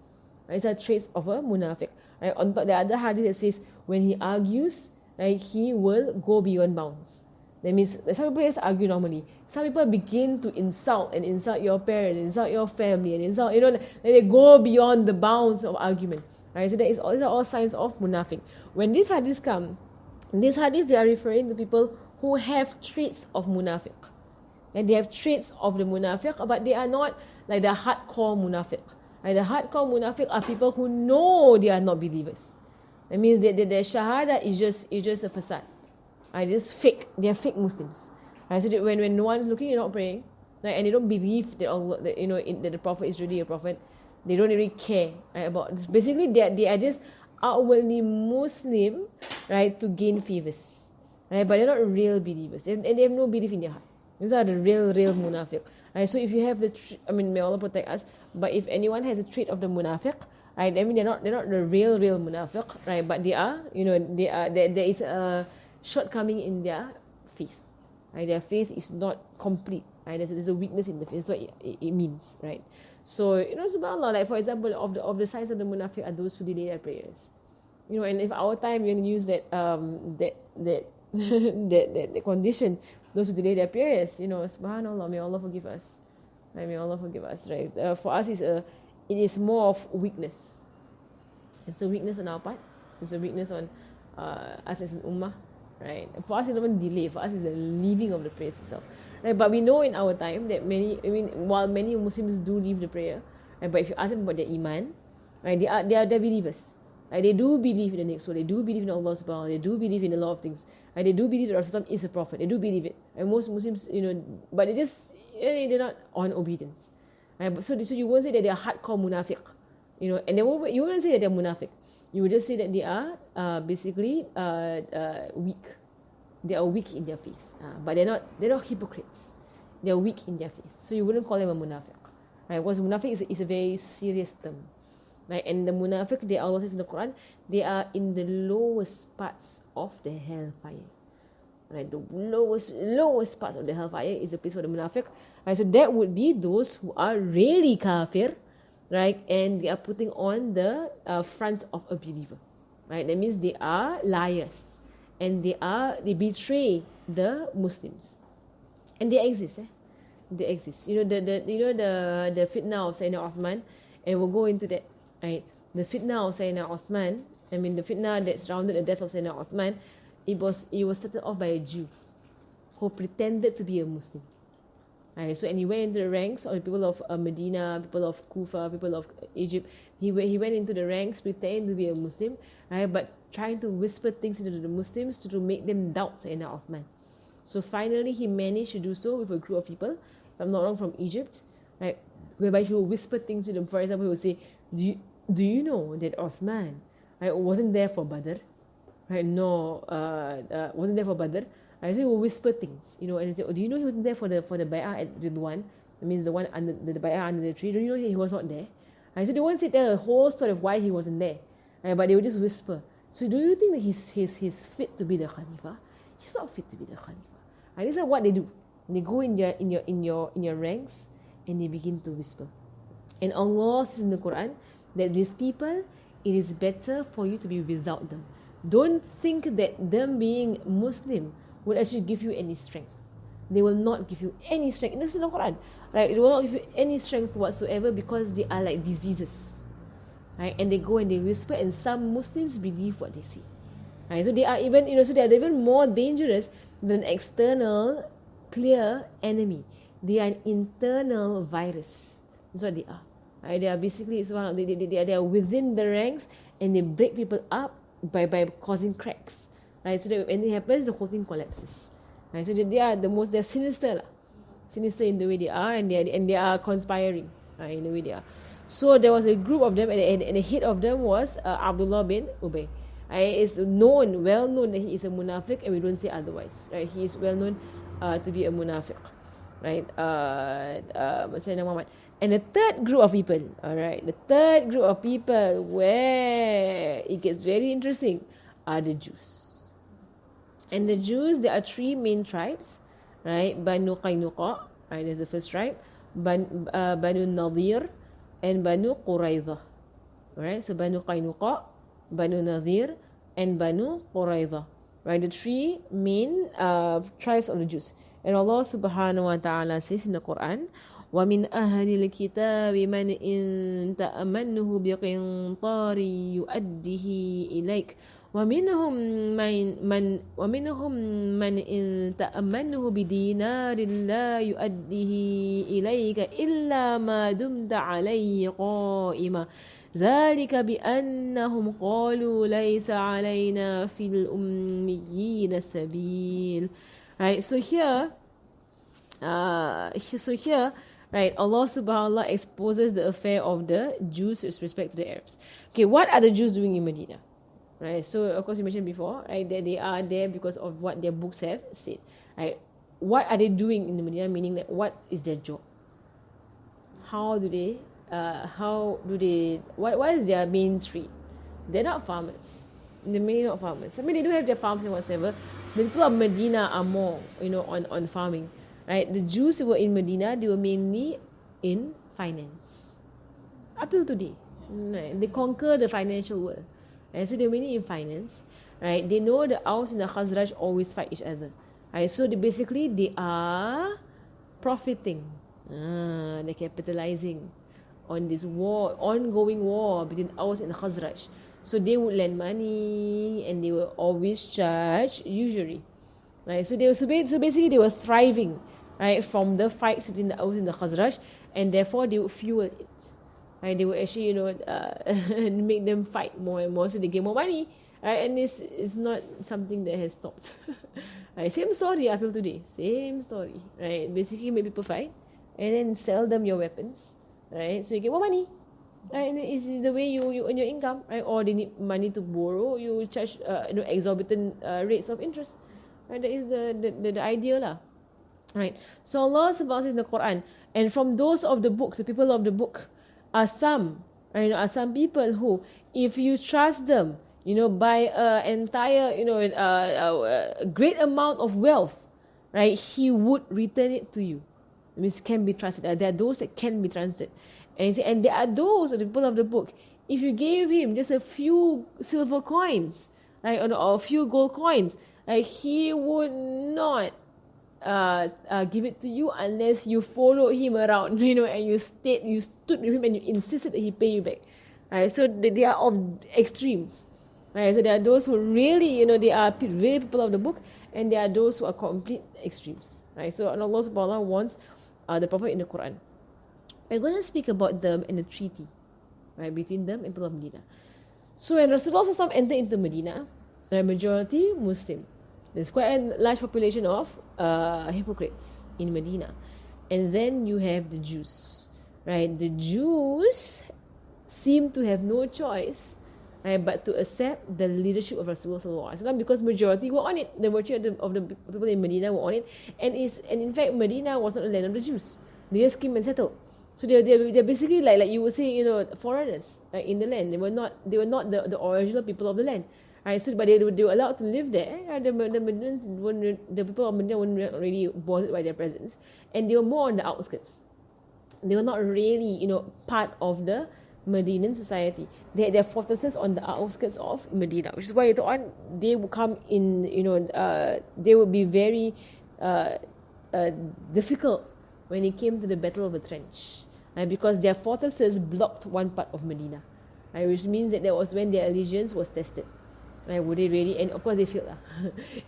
Right? These are traits of a Munafiq. Right? On top, the other hadith that says when he argues, right, he will go beyond bounds. That means some people just argue normally. Some people begin to insult your parents, insult your family, and insult, they go beyond the bounds of argument. Right? So these are all signs of Munafiq. When these hadiths come, these hadiths, they are referring to people who have traits of Munafiq. And they have traits of the Munafiq, but they are not like the hardcore Munafiq. Right? The hardcore Munafiq are people who know they are not believers. That means that their shahada is just a facade. Right? Just fake. They are fake Muslims. Right? So that when no one is looking, you're not praying, right? And they don't believe that Allah, that the Prophet is really a prophet. They don't really care, right, about this. Basically, they are just outwardly Muslim, right, to gain favors, right? But they're not real believers, and they have no belief in their heart. These are the real Munafiq. Right? So if you have may Allah protect us. But if anyone has a trait of the Munafiq, right, I mean they're not the real Munafiq, right? But they are, there is a shortcoming in their faith. Right? Their faith is not complete. Right? There's a weakness in the faith. That's what it means, right? So subhanallah, like for example, of the signs of the Munafiq are those who delay their prayers. And if our time we're gonna use that that condition, those who delay their prayers, subhanallah, may Allah forgive us. May Allah forgive us, right? For us, it is more of weakness. It's a weakness on our part. It's a weakness on us as an ummah, right? For us, it's not even delay. For us, it's the leaving of the prayers itself. Right? But we know in our time that while many Muslims do leave the prayer, right, but if you ask them about their iman, right, they are believers. Right? They do believe in the next soul. They do believe in Allah subhanahu wa ta'ala. They do believe in a lot of things. Right? They do believe that Rasulullah is a prophet. They do believe it. And most Muslims, but they're not on obedience. Right? So you won't say that they are hardcore Munafiq. And you won't say that they're Munafiq. You would just say that they are basically weak. They are weak in their faith. But they're not hypocrites. They are weak in their faith. So you wouldn't call them a Munafiq. Right? Because Munafiq is a very serious term. Right? And the Munafiq, Allah says in the Quran, they are in the lowest parts of the hellfire. Right? The lowest parts of the hellfire is the place for the Munafiq. Right? So that would be those who are really kafir, right? And they are putting on the front of a believer. Right? That means they are liars. And they betray the Muslims. And they exist. They exist. The fitna of Sayyidina Uthman, and we'll go into that. Right, the fitna of Sayyidina Uthman. I mean, the fitna that surrounded the death of Sayyidina Uthman. It was started off by a Jew who pretended to be a Muslim. Right, so and he went into the ranks of the people of Medina, people of Kufa, people of Egypt. He went into the ranks pretending to be a Muslim, right, but trying to whisper things into the Muslims to make them doubt Sayyidina Uthman. So finally he managed to do so with a group of people, if I'm not wrong, from Egypt, right, whereby he will whisper things to them. For example, he will say, do you know that Uthman, right, wasn't there for Badr? Right, no, wasn't there for Badr. Right, so he will whisper things, and he say, do you know he wasn't there for the bay'ah at Ridwan? That means the one under the bay'ah under the tree. Do you know he was not there? Right, so they won't say tell the whole story of why he wasn't there, right, but they will just whisper. So do you think that he's fit to be the Khalifa? He's not fit to be the Khalifa. Right, this is what they do. They go in your ranks and they begin to whisper. And Allah says in the Quran that these people, it is better for you to be without them. Don't think that them being Muslim will actually give you any strength. They will not give you any strength. And this is in the Quran. Right? It will not give you any strength whatsoever because they are like diseases. Right? And they go and they whisper, and some Muslims believe what they see. Right? So they are even more dangerous than an external clear enemy. They are an internal virus. That's what they are. Right? They are basically they are within the ranks, and they break people up by causing cracks. Right? So that when it happens, the whole thing collapses. Right? So they're sinister, sinister in the way they are, and they are conspiring, right, in the way they are. So there was a group of them, and the head of them was Abdullah bin Ubay. It's well known that he is a munafiq, and we don't say otherwise. Right? He is well known to be a munafiq, right? Sayyidina Muhammad. And the third group of people, where it gets very interesting, are the Jews. And the Jews, there are three main tribes, right? Banu Qaynuqa, right? That's the first tribe. Banu Nadir, and Banu Qurayza. Right? So Banu Qaynuqa, Banu Nadir, and Banu Qurayza. Right? The three main tribes of the Jews. And Allah subhanahu wa ta'ala says in the Quran, وَمِنْ أَهْلِ الْكِتَابِ مَنْ إِنْ تَأْمَنُّهُ بِقِنْطَارٍ يُؤَدِّهِ إِلَيْكَ وَمِنْهُمْ مَنْ إِنْ تَأْمَنُّهُ بِدِينَارٍ لَا يُؤَدِّهِ إِلَيْكَ إِلَّا مَا دُمْتَ عَلَيْهِ قَائِمًا ذَلِكَ بِأَنَّهُمْ قَالُوا لَيْسَ عَلَيْنَا فِي الْأُمِّيِّينَ سَبِيلٌ. Right, so here, right, Allah subhanahu wa ta'ala exposes the affair of the Jews with respect to the Arabs. Okay, what are the Jews doing in Medina? Right, so of course you mentioned before, right, that they are there because of what their books have said. Right, what are they doing in the Medina? Meaning that what is their job? What is their main trade? They're not farmers. They're mainly not farmers. I mean, they do have their farms and whatsoever. The people of Medina are more, on farming. Right? The Jews who were in Medina, they were mainly in finance. Up till today. Right? They conquer the financial world. Right? So they're mainly in finance. Right? They know the Aus and the Khazraj always fight each other. Right? So they are profiting. They're capitalizing on this ongoing war between Aus and Khazraj. So they would lend money and they will always charge usury. Right? So basically they were thriving, right, from the fights between the Aus and the Khazraj, and therefore they would fuel it. Right? They would actually, make them fight more and more so they get more money. Right? And it's not something that has stopped. Right? Same story until today. Same story. Right? Basically make people fight and then sell them your weapons. Right? So you get more money. Right? And it's the way you earn your income. Right? Or they need money to borrow, you charge exorbitant rates of interest. Right? That is the idea lah. Right? So Allah subhanahu wa ta'ala says in the Quran, and from those of the book, the people of the book, are some people who, if you trust them, by entire, a great amount of wealth, right, He would return it to you. It means can be trusted. There are those that can be trusted. And there are those of the people of the book, if you gave him just a few silver coins, right, or a few gold coins, right, he would not give it to you unless you follow him around, and you stood with him and you insisted that he pay you back. Right? So they are of extremes. Right? So there are those who really, they are really people of the book, and there are those who are complete extremes. Right? So Allah subhanahu wa ta'ala wants the Prophet in the Quran. We're going to speak about them in a treaty, right, between them and people of Medina. So when Rasulullah SAW entered into Medina, the majority Muslim. There's quite a large population of hypocrites in Medina. And then you have the Jews. Right? The Jews seem to have no choice, right, but to accept the leadership of Rasulullah SAW, because majority were on it. The majority of the people in Medina were on it. And in fact, Medina was not the land of the Jews. They just came and settled. So they're basically like you would say, foreigners, right, in the land. They were not the original people of the land. Right, so but they were allowed to live there. The people of Medina weren't really bothered by their presence, and they were more on the outskirts. They were not really, part of the Medinan society. They had their fortresses on the outskirts of Medina, which is why later on they would come in. They would be very difficult when it came to the Battle of the Trench, right, because their fortresses blocked one part of Medina, right, which means that that was when their allegiance was tested. Right, would they really? And of course they failed.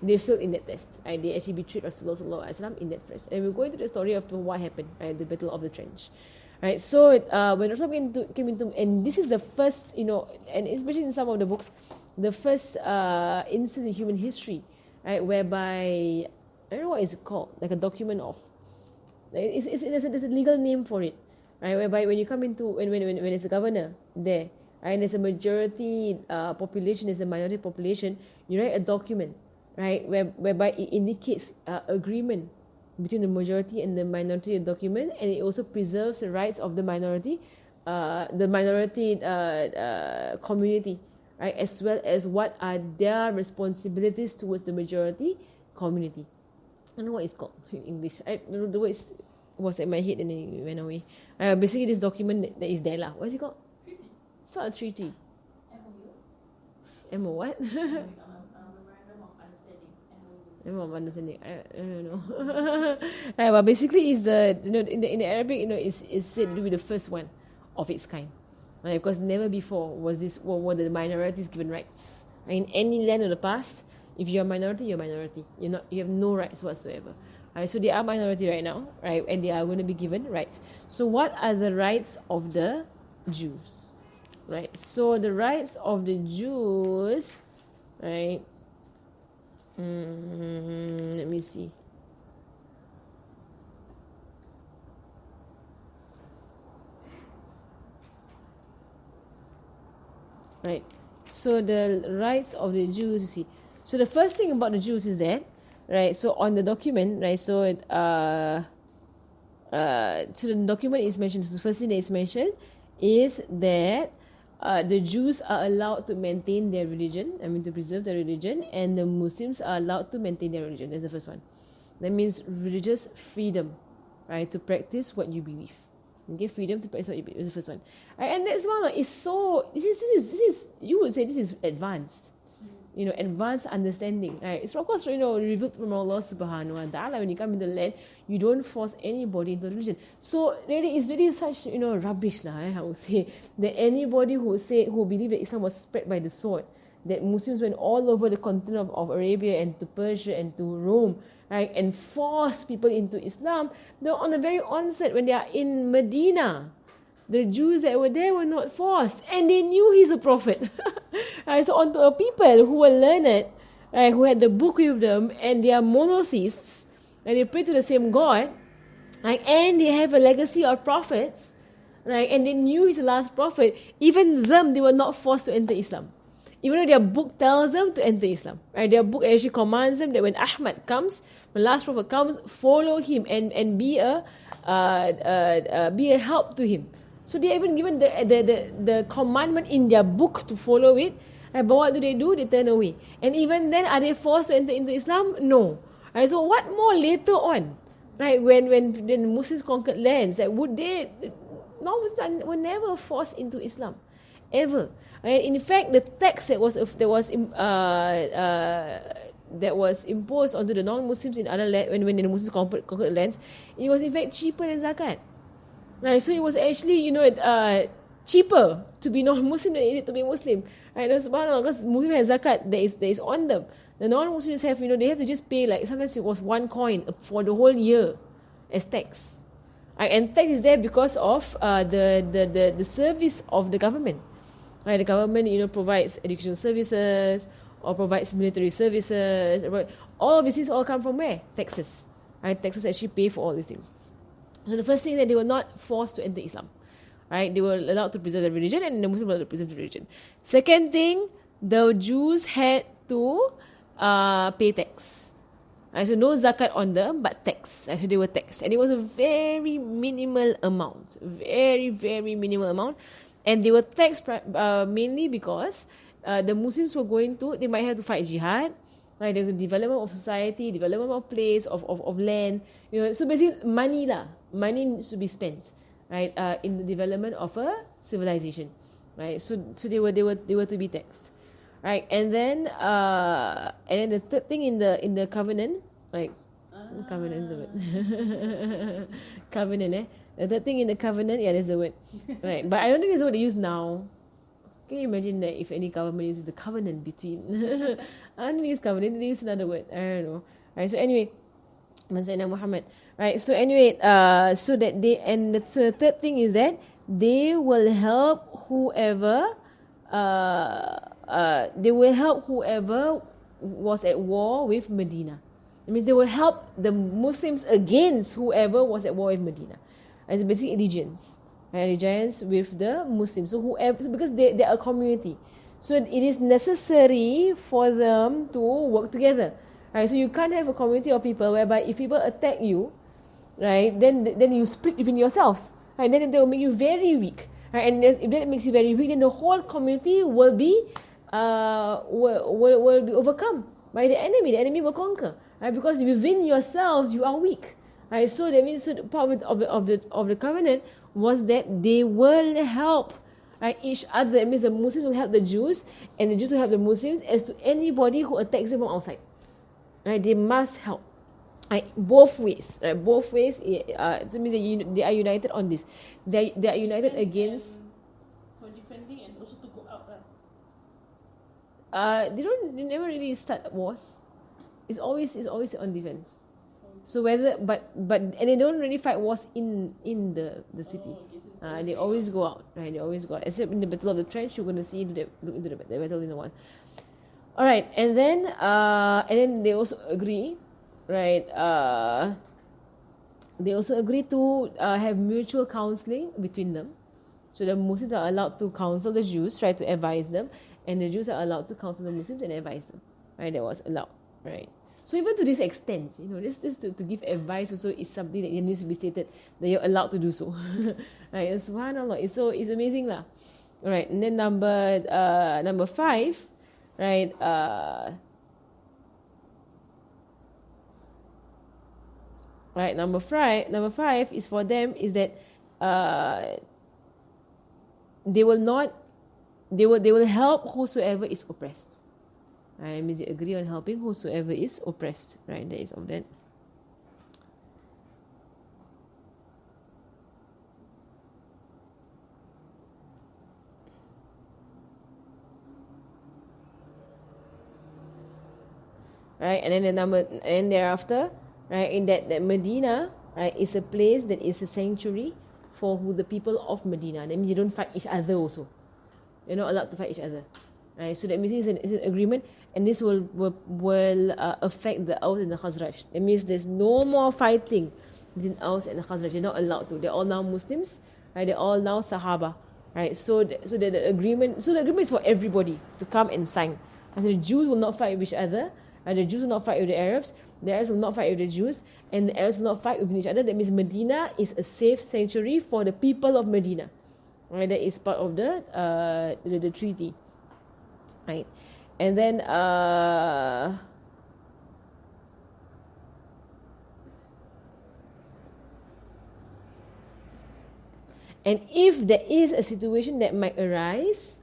They failed in that test. Right? They actually betrayed Rasulullah SAW in that test. And we're going to the story of what happened, right? The Battle of the Trench. Right? So when Rasulullah came into, and this is the first, and especially in some of the books, the first instance in human history, right, whereby, I don't know what it's called, like a document of, there's a legal name for it, right? Whereby when you come into, when it's a governor there, right, and there's a majority population, there's a minority population, you write a document, right, whereby it indicates agreement between the majority and the minority document, and it also preserves the rights of the minority community, right, as well as what are their responsibilities towards the majority community. I don't know what it's called in English. I don't know, the word was at my head and then it went away. Basically, this document that is there lah. What is it called? It's not a treaty. MO what? Memorandum of Understanding. Memorandum of Understanding. I don't know. Right, but basically, is the in the Arabic, it's said to be the first one of its kind. Right, because never before were the minorities given rights. In any land of the past, if you're a minority, you're a minority. You have no rights whatsoever. Right, so they are minority right now, right, and they are going to be given rights. So what are the rights of the Jews? Right, so the rights of the Jews, right, let me see. Right, so the rights of the Jews, you see. So the first thing about the Jews is that, right, so on the document, right, so the document is mentioned, so the first thing that is mentioned is that the Jews are allowed to maintain their religion, to preserve their religion, and the Muslims are allowed to maintain their religion. That's the first one. That means religious freedom, right, to practice what you believe. Okay, freedom to practice what you believe is the first one. Right, and that's one is so, this is, you would say this is advanced. Advanced understanding. Right? It's of course, revealed from Allah subhanahu wa ta'ala. When you come into the land, you don't force anybody into religion. So really, it's really such, rubbish lah, I would say, that anybody who believed that Islam was spread by the sword, that Muslims went all over the continent of Arabia and to Persia and to Rome, right, and forced people into Islam, though on the very onset when they are in Medina, the Jews that were there were not forced, and they knew he's a prophet. Right, so onto a people who were learned, right, who had the book with them, and they are monotheists, and they pray to the same God, right, and they have a legacy of prophets, right, and they knew he's the last prophet. Even them, they were not forced to enter Islam, even though their book tells them to enter Islam. Right, their book actually commands them that when Ahmad comes, when the last prophet comes, follow him and be a help to him. So they are even given the commandment in their book to follow it. Right, but what do? They turn away. And even then, are they forced to enter into Islam? No. Right, so what more later on? Right, when the Muslims conquered lands, would they? Muslims were never forced into Islam, ever. Right, in fact, the text that was that was imposed onto the non-Muslims in other land, when the Muslims conquered lands, it was in fact cheaper than zakat. Right, so it was actually, cheaper to be non-Muslim than it is to be Muslim. Right, subhanAllah, because Muslim has zakat that is on them. The non-Muslims have, they have to just pay, like, sometimes it was 1 coin for the whole year as tax. Right, and tax is there because of the service of the government. Right, the government, provides educational services or provides military services. All of these things all come from where? Taxes. Right, taxes actually pay for all these things. So the first thing is that they were not forced to enter Islam. Right, they were allowed to preserve their religion, and the Muslims were allowed to preserve their religion. Second thing, the Jews had to pay tax. Right, so no zakat on them, but tax. Right, so they were taxed, and it was a very minimal amount, very, very minimal amount, and they were taxed mainly because the Muslims were they might have to fight jihad. Right, the development of society, development of place, of land. So basically money needs to be spent, right, in the development of a civilization, right. So they were to be taxed, right. And then the third thing in the covenant, like covenant is the word. Covenant, the third thing in the covenant, yeah, that's the word, right. But I don't think it's the word they use now. Can you imagine that if any government uses the covenant between? I don't use covenant, they use another word. I don't know. Right, so anyway, Sayyidina Muhammad. Right, so anyway, so that the third thing is that they will help whoever was at war with Medina. It means they will help the Muslims against whoever was at war with Medina. It's basically allegiance. Allegiance with the Muslims. So because they are a community, so it is necessary for them to work together. Right? So you can't have a community of people whereby if people attack you, right, then you split within yourselves. Right? Then they will make you very weak. Right? And if that makes you very weak, then the whole community will be overcome by the enemy. The enemy will conquer. Right? Because within yourselves you are weak. Right? So that means the part of the covenant was that they will help, right, each other. It means the Muslims will help the Jews, and the Jews will help the Muslims as to anybody who attacks them from outside. Right, they must help. Right, both ways. Right, both ways. So it means they are united on this. They are united against. For defending and also to go out. They never really start wars. It's always on defense. So but they don't really fight wars in the city. They always go out, right? They always go out. Except in the Battle of the Trench, you're going to see look into the battle in the one. All right, and then they also agree, right? They also agree to have mutual counseling between them. So the Muslims are allowed to counsel the Jews, try to advise them, and the Jews are allowed to counsel the Muslims and advise them. Right? That was allowed, right? So even to this extent, just to give advice also is something that needs to be stated, that you're allowed to do so. Right? Subhanallah, it's amazing lah. All right, and then number 5, right? Right, number five is for them is that they will help whosoever is oppressed. Right, means they agree on helping whosoever is oppressed. Right, that is of that. Right, and thereafter, right, in that Medina, right, is a place that is a sanctuary for the people of Medina. That means you don't fight each other also. You're not allowed to fight each other. Right, so that means it's an agreement, and this will affect the Aus and the Khazraj. It means there's no more fighting between Aus and the Khazraj. They're not allowed to. They're all now Muslims. Right, they're all now Sahaba. Right, so the agreement is for everybody to come and sign. And so the Jews will not fight with each other. And the Jews will not fight with the Arabs will not fight with the Jews, and the Arabs will not fight with each other. That means Medina is a safe sanctuary for the people of Medina. Right, that is part of the treaty. Right, and then and if there is a situation that might arise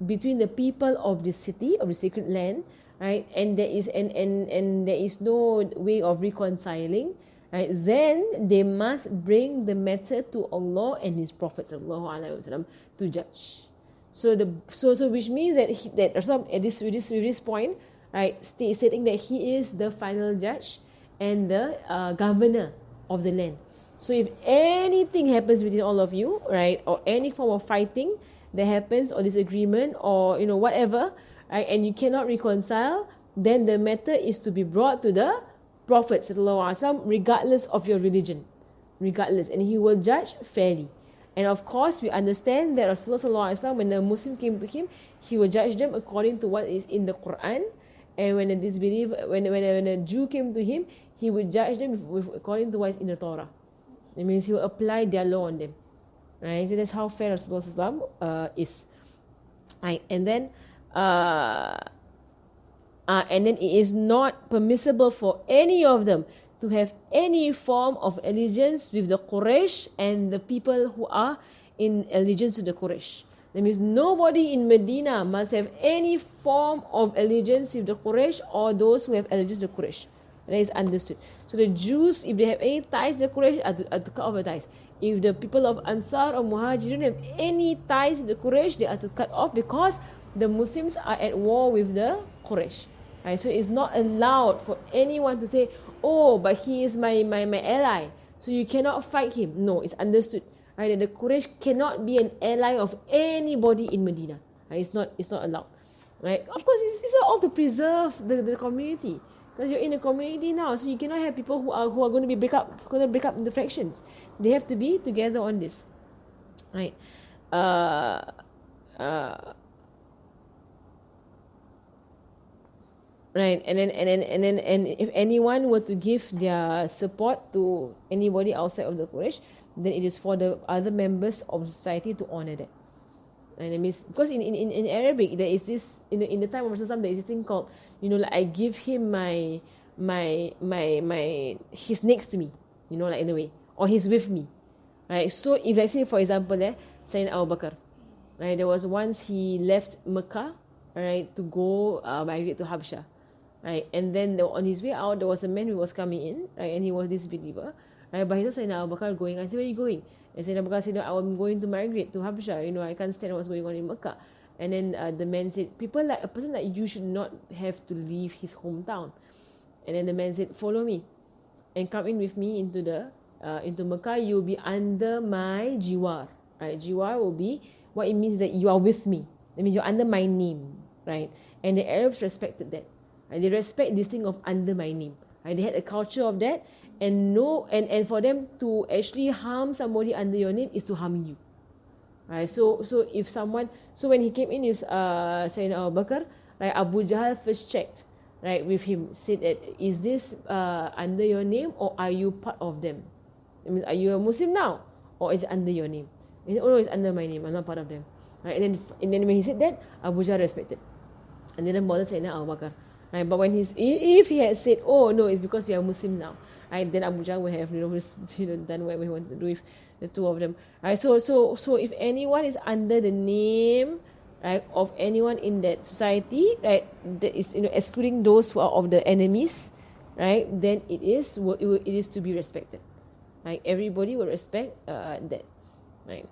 between the people of the city, of the sacred land, right, and there is and there is no way of reconciling, right, then they must bring the matter to Allah and His Prophet sallallahu alaihi wasallam to judge. So which means that that Rasulullah at this point, right, stating that he is the final judge and the governor of the land. So if anything happens between all of you, right, or any form of fighting that happens or disagreement or whatever, right, and you cannot reconcile, then the matter is to be brought to the Prophet sallallahu alaihi wasallam, regardless of your religion, regardless, and he will judge fairly. And of course, we understand that Rasulullah sallallahu alaihi wasallam, when a Muslim came to him, he will judge them according to what is in the Quran. And when a Jew came to him, he would judge them according to what is in the Torah. It means he will apply their law on them. Right? So that's how fair Rasulullah is. Right? And then it is not permissible for any of them to have any form of allegiance with the Quraysh and the people who are in allegiance to the Quraysh. That means nobody in Medina must have any form of allegiance with the Quraysh or those who have allegiance to the Quraysh. That is understood. So the Jews, if they have any ties to the Quraysh, are to cut off the ties. If the people of Ansar or Muhajiroun have any ties to the Quraysh, they are to cut off because the Muslims are at war with the Quraysh. Right? So it's not allowed for anyone to say, oh, but he is my ally, so you cannot fight him. No, it's understood. Right, that the Quraysh cannot be an ally of anybody in Medina. Right, it's not allowed. Right, of course, it's all to preserve the community, because you're in a community now, so you cannot have people who are going to break up into fractions. They have to be together on this. Right. Right, and if anyone were to give their support to anybody outside of the Quraysh, then it is for the other members of society to honor that. And it means, because in Arabic there is this, in the time of Rasulullah, there is this thing called, like I give him my he's next to me, like in a way, or he's with me, right? So if, let's say for example, Sayyidina Abu Bakr, right, there was once he left Makkah, right, to go migrate to Habsha, right, and then on his way out there was a man who was coming in, right, and he was this believer. Right, but he saw Sayyidina Abu Bakr going. I said, where are you going? And Sayyidina Abu Bakr said, no, I'm going to migrate to Habsha. I can't stand what's going on in Makkah. And then the man said, a person like you should not have to leave his hometown. And then the man said, follow me and come in with me into Makkah. You'll be under my jiwar. Right, jiwar will be, what it means that you are with me. That means you're under my name. Right, and the Arabs respected that. Right? They respect this thing of under my name. Right? They had a culture of that. And for them to actually harm somebody under your name is to harm you. Right? So when he came in with Sayyidina Abu Bakr, right, Abu Jahl first checked, right, with him, said that, is this under your name or are you part of them? It means, are you a Muslim now or is it under your name? He said, oh no, it's under my name, I'm not part of them. Right? And then when he said that, Abu Jahl respected and didn't bother Sayyidina Abu Bakr. Right? But if he had said, oh no, it's because you are a Muslim now, right, then Abu Jahl would have done whatever he wanted to do with the two of them. Right, so if anyone is under the name, right, of anyone in that society, right, that is excluding those who are of the enemies, right, then it is to be respected. Right, everybody will respect that. Right.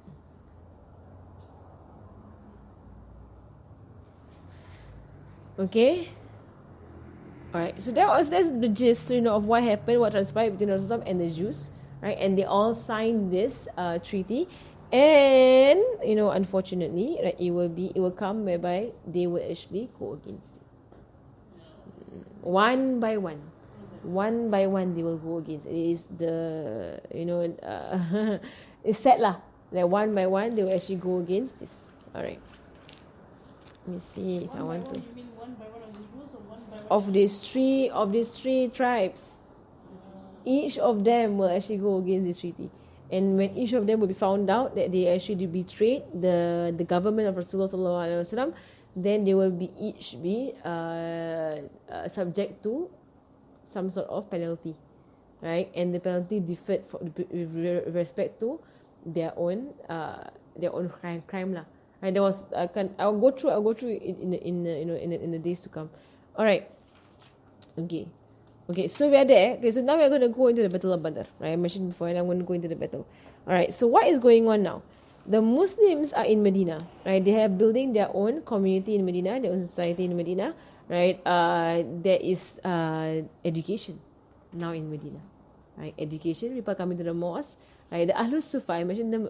Okay. Alright, so that's the gist, of what happened, what transpired between Rasulullah and the Jews, right? And they all signed this treaty, and unfortunately, right, it will come whereby they will actually go against it, one by one they will go against it. It is the it's sad lah, that one by one they will actually go against this. Alright, let me see if I want to. You mean one by one of the Jews or one by one Of these three tribes, each of them will actually go against this treaty, and when each of them will be found out that they actually betrayed the government of Rasulullah sallallahu alaihi wasallam, then they will each be subject to some sort of penalty, right? And the penalty differed with respect to their own crime lah. And there was I'll go through in the days to come. Alright. Okay. Okay, so we are there. Okay, so now we are going to go into the Battle of Badr. Right, I mentioned before, and I'm going to go into the battle. Alright, so what is going on now? The Muslims are in Medina. Right, they are building their own community in Medina, their own society in Medina. Right, there is education now in Medina. Right, education. People coming to the mosque. Right, the Ahlus Sufa, I mentioned them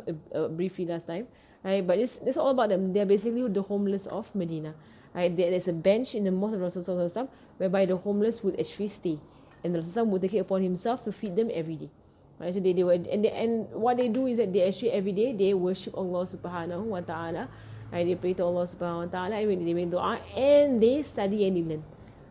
briefly last time. Right, but it's all about them. They're basically the homeless of Medina. Right, there's a bench in the mosque of Rasulullah whereby the homeless would actually stay, and Rasulullah would take it upon himself to feed them every day. Right, so they were, and what they do is that they actually every day they worship Allah Subhanahu wa Taala. Right, they pray to Allah Subhanahu wa Taala, and they make dua, and they study and they learn.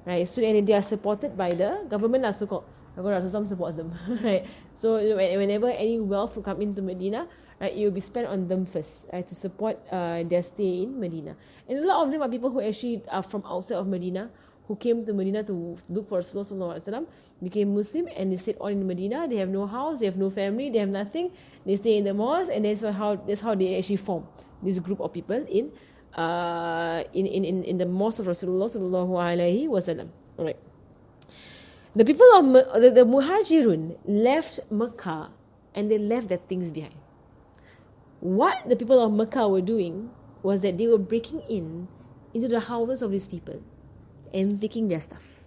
Right, so and they are supported by the government lah, so called. Rasulullah supports them. Right, so whenever any wealth will come into Medina, right, it will be spent on them first, right, to support their stay in Medina. And a lot of them are people who actually are from outside of Medina, who came to Medina to look for Rasulullah, became Muslim, and they stayed on in Medina. They have no house, they have no family, they have nothing. They stay in the mosque, and that's how they actually form this group of people in the mosque of Rasulullah sallallahu alaihi wasallam. All right. The people of the Muhajirun left Makkah, and they left their things behind. What the people of Makkah were doing was that they were breaking into the houses of these people and taking their stuff.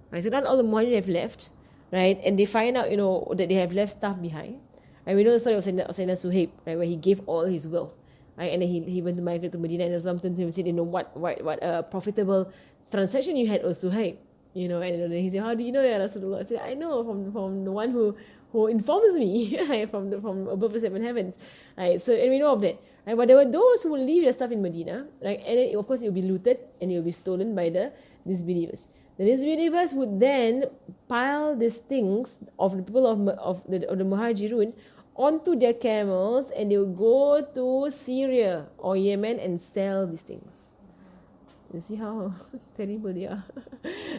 Right, so not all the Muhajirin have left, right, and they find out, that they have left stuff behind. And we know the story of Sayyidina Suhaib, right, where he gave all his wealth, right, and then he went to migrate to Medina, and something to him said, what a profitable transaction you had, O Suhaib, and he said, how do you know, Ya Rasulullah? I said, I know from the one who informs me, right, from above the seven heavens, right, so, and we know of that. Right, but there were those who would leave their stuff in Medina, right, and then of course it will be looted and it will be stolen by the disbelievers. The disbelievers would then pile these things of the people of the Muhajirun onto their camels, and they will go to Syria or Yemen and sell these things. You see how terrible they are.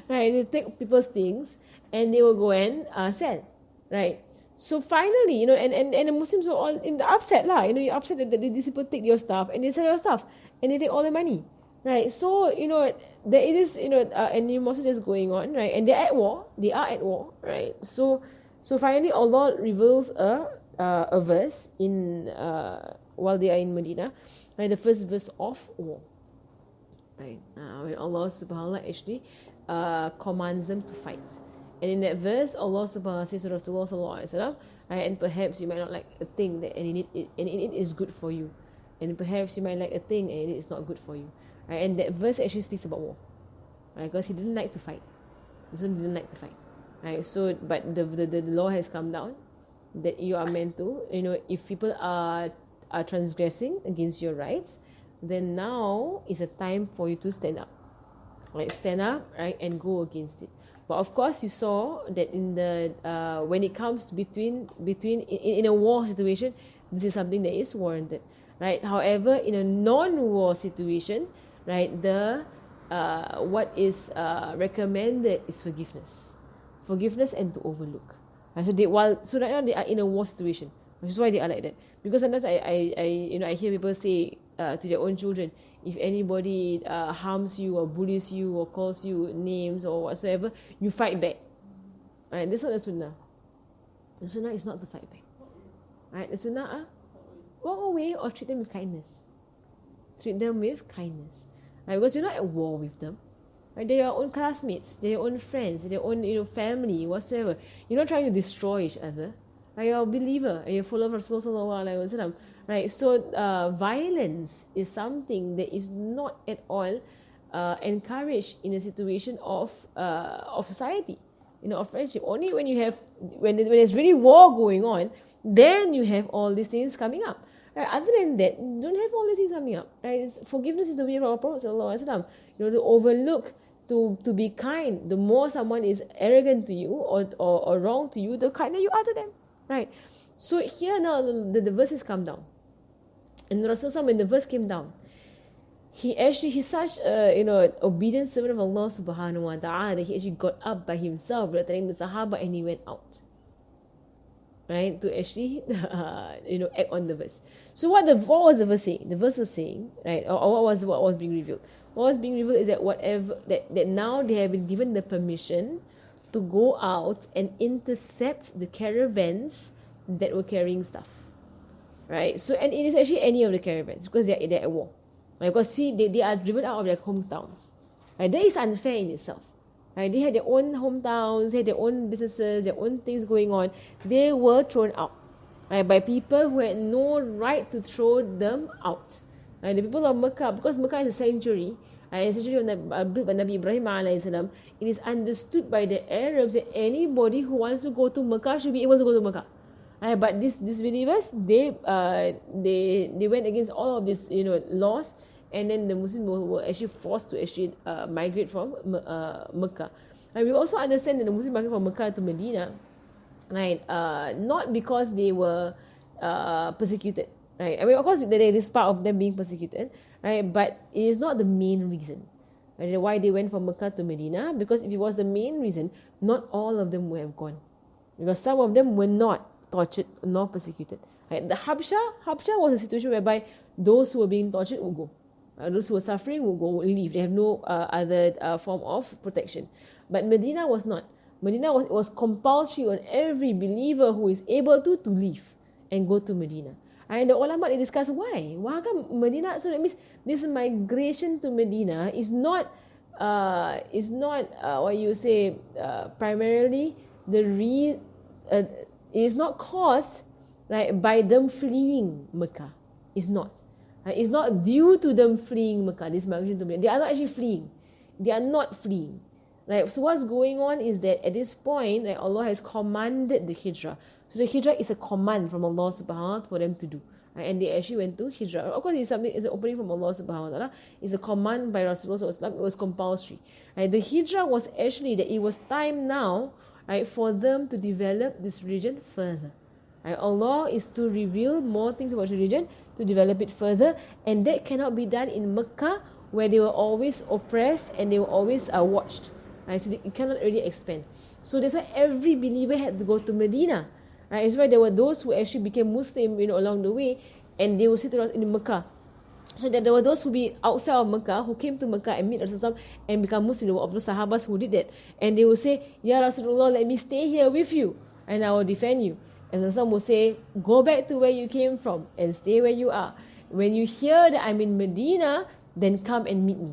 Right, they take people's things and they will go and sell. Right. So finally, and the Muslims were all in the upset lah. You're upset that these people take your stuff and they sell your stuff and they take all the money, right? So there is animosity that's going on, right? And they're at war. They are at war, right? So finally, Allah reveals a verse in while they are in Medina, right? The first verse of war, right? When Allah Subhanahu wa Taala actually commands them to fight. And in that verse, Allah subhanahu wa ta'ala says to Rasulullah sallallahu alaihi wasallam, right, and perhaps you might not like a thing that and it is good for you. And perhaps you might like a thing and it is not good for you. Right? And that verse actually speaks about war. Right? Because he didn't like to fight. Muslim didn't like to fight. Right? So, but the law has come down that you are meant to, if people are transgressing against your rights, then now is a time for you to stand up. Right? Stand up, right, and go against it. But of course, you saw that in the when it comes to between in a war situation, this is something that is warranted, right? However, in a non-war situation, right, the what is recommended is forgiveness and to overlook. Right? So right now they are in a war situation, which is why they are like that. Because sometimes I hear people say to their own children, if anybody harms you or bullies you or calls you names or whatsoever, you fight back. Right? That's not the sunnah. The sunnah is not to fight back. Right? The sunnah walk away or treat them with kindness. Treat them with kindness. Right? Because you're not at war with them. Right? They're your own classmates, they're your own friends, they're your own family, whatsoever. You're not trying to destroy each other. Right? You're a believer, you're full of Rasulullah. Right, so violence is something that is not at all encouraged in a situation of society, of friendship. Only when when there's really war going on, then you have all these things coming up. Right? Other than that, don't have all these things coming up. Right? Forgiveness is the way of our Prophet sallallahu alaihi wasallam. To overlook, to be kind. The more someone is arrogant to you or wrong to you, the kinder you are to them. Right. So here now the verses come down. And Rasulullah, when the verse came down, he's such obedient servant of Allah subhanahu wa ta'ala that he actually got up by himself without telling the Sahaba, and he went out. Right? To actually act on the verse. So what was the verse saying? The verse was saying, right, or what was being revealed? What's being revealed is that whatever that now they have been given the permission to go out and intercept the caravans that were carrying stuff. Right? So, and it is actually any of the caravans because they're at war. Right? Because see, they are driven out of their hometowns. Right? That is unfair in itself. Right? They had their own hometowns, they had their own businesses, their own things going on. They were thrown out, right, by people who had no right to throw them out. Right? The people of Makkah, because Makkah is a sanctuary, right, a sanctuary built by Nabi Ibrahim alayhi salam, it is understood by the Arabs that anybody who wants to go to Makkah should be able to go to Makkah. Right? But these believers, they went against all of these laws. And then the Muslims were actually forced to actually migrate from Makkah. And we also understand that the Muslims migrated from Makkah to Medina, right? Not because they were persecuted, right? I mean, of course, there is this part of them being persecuted, right? But it is not the main reason, right, why they went from Makkah to Medina. Because if it was the main reason, not all of them would have gone, because some of them were not tortured nor persecuted. Right? The Habsha was a situation whereby those who were being tortured would go. Those who were suffering would leave. They have no other form of protection. But Medina was not. Medina was compulsory on every believer who is able to leave and go to Medina. And the ulama, they discuss why. Why come Medina? So that means this migration to Medina is not what you say primarily it is not caused, right, by them fleeing Mecca. It's not. It's not due to them fleeing Mecca, this migration to Medina. They are not actually fleeing. They are not fleeing. Right? So what's going on is that at this point, right, Allah has commanded the hijrah. So the hijrah is a command from Allah subhanahu wa ta'ala for them to do. Right? And they actually went to hijrah. Of course, it's an opening from Allah subhanahu wa ta'ala. It's a command by Rasulullah sallallahu alaihi wasallam. It was compulsory. Right? The hijrah was actually that it was time now, right, for them to develop this religion further. Right? Allah is to reveal more things about religion, to develop it further, and that cannot be done in Mecca, where they were always oppressed and they were always watched. Right? So it cannot really expand. So that's why every believer had to go to Medina. Right? That's why there were those who actually became Muslim, along the way, and they were settled in Mecca. So that there were those who be outside of Mecca, who came to Mecca and meet Rasulullah and become Muslim. There were of those Sahabas who did that, and they would say, "Ya Rasulullah, let me stay here with you, and I will defend you." And some will say, "Go back to where you came from and stay where you are. When you hear that I'm in Medina, then come and meet me."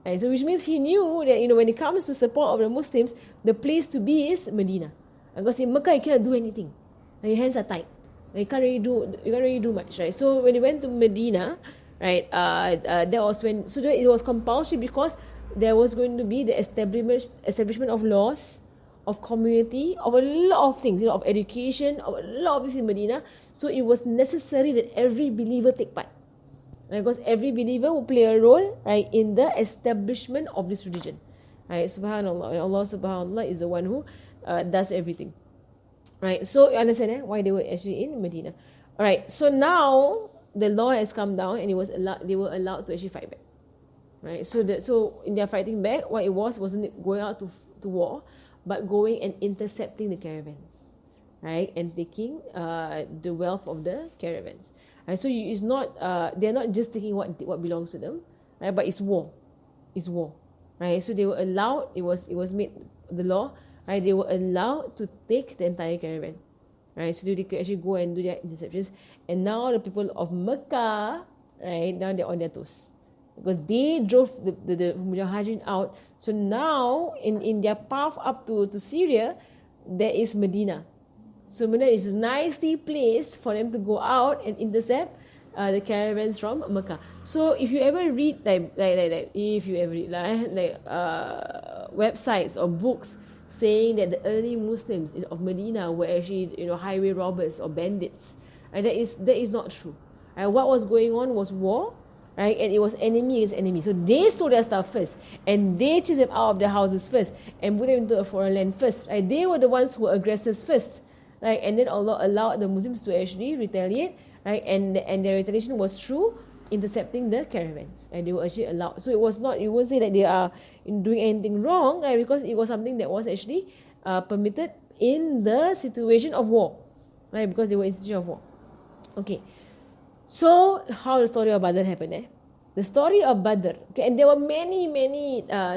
Right, so which means he knew that when it comes to support of the Muslims, the place to be is Medina. Because in Mecca you cannot do anything. And your hands are tied. You can't really do much, right? So when they went to Medina, right, that was when it was compulsory, because there was going to be the establishment of laws, of community, of a lot of things, of education, of a lot of things in Medina. So it was necessary that every believer take part. Right? Because every believer will play a role, right, in the establishment of this religion. Right? Subhanallah. And Allah subhanahu wa ta'ala is the one who does everything. Right? So you understand why they were actually in Medina. Alright, so now the law has come down, and they were allowed to actually fight back. Right? So in their fighting back, what it wasn't going out to war, but going and intercepting the caravans, right, and taking the wealth of the caravans. Right? So it's not they're not just taking what belongs to them, right, but it's war, right? So they were allowed. It was made the law, right? They were allowed to take the entire caravan, right? So they could actually go and do their interceptions. And now the people of Mecca, right, now they're on their toes, because they drove the Muhajiroun out. So now in their path up to Syria, there is Medina. So Medina is nicely placed for them to go out and intercept the caravans from Mecca. So if you ever read websites or books saying that the early Muslims of Medina were actually highway robbers or bandits, and that is not true. What was going on was war. Right? And it was enemy against enemy. So they stole their stuff first, and they chased them out of their houses first, and put them into a foreign land first. Right? They were the ones who were aggressors first. Right? And then Allah allowed the Muslims to actually retaliate. Right? And their retaliation was through intercepting the caravans. And they were actually allowed. So it was not, you won't say that they are doing anything wrong, right? Because it was something that was actually permitted in the situation of war. Right? Because they were in situation of war. Okay. So, how the story of Badr happened? The The story of Badr. Okay, and there were many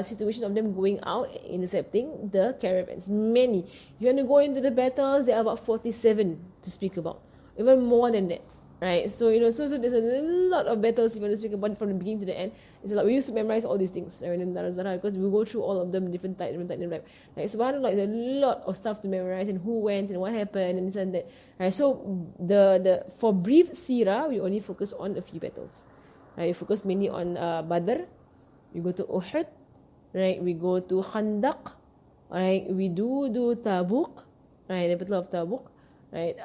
situations of them going out intercepting the caravans. Many. If you want to go into the battles, there are about 47 to speak about. Even more than that. Right? So, so there's a lot of battles if you want to speak about it from the beginning to the end. It's a lot. We used to memorize all these things, right? Because we go through all of them different types. Like subhanAllah, there's a lot of stuff to memorize and who went and what happened and this and that. Right? So for brief Sirah, we only focus on a few battles. Right? We focus mainly on Badr. We go to Uhud. Right? We go to Khandaq. Right? We do Tabuk. Right? The Battle of Tabuk. Right?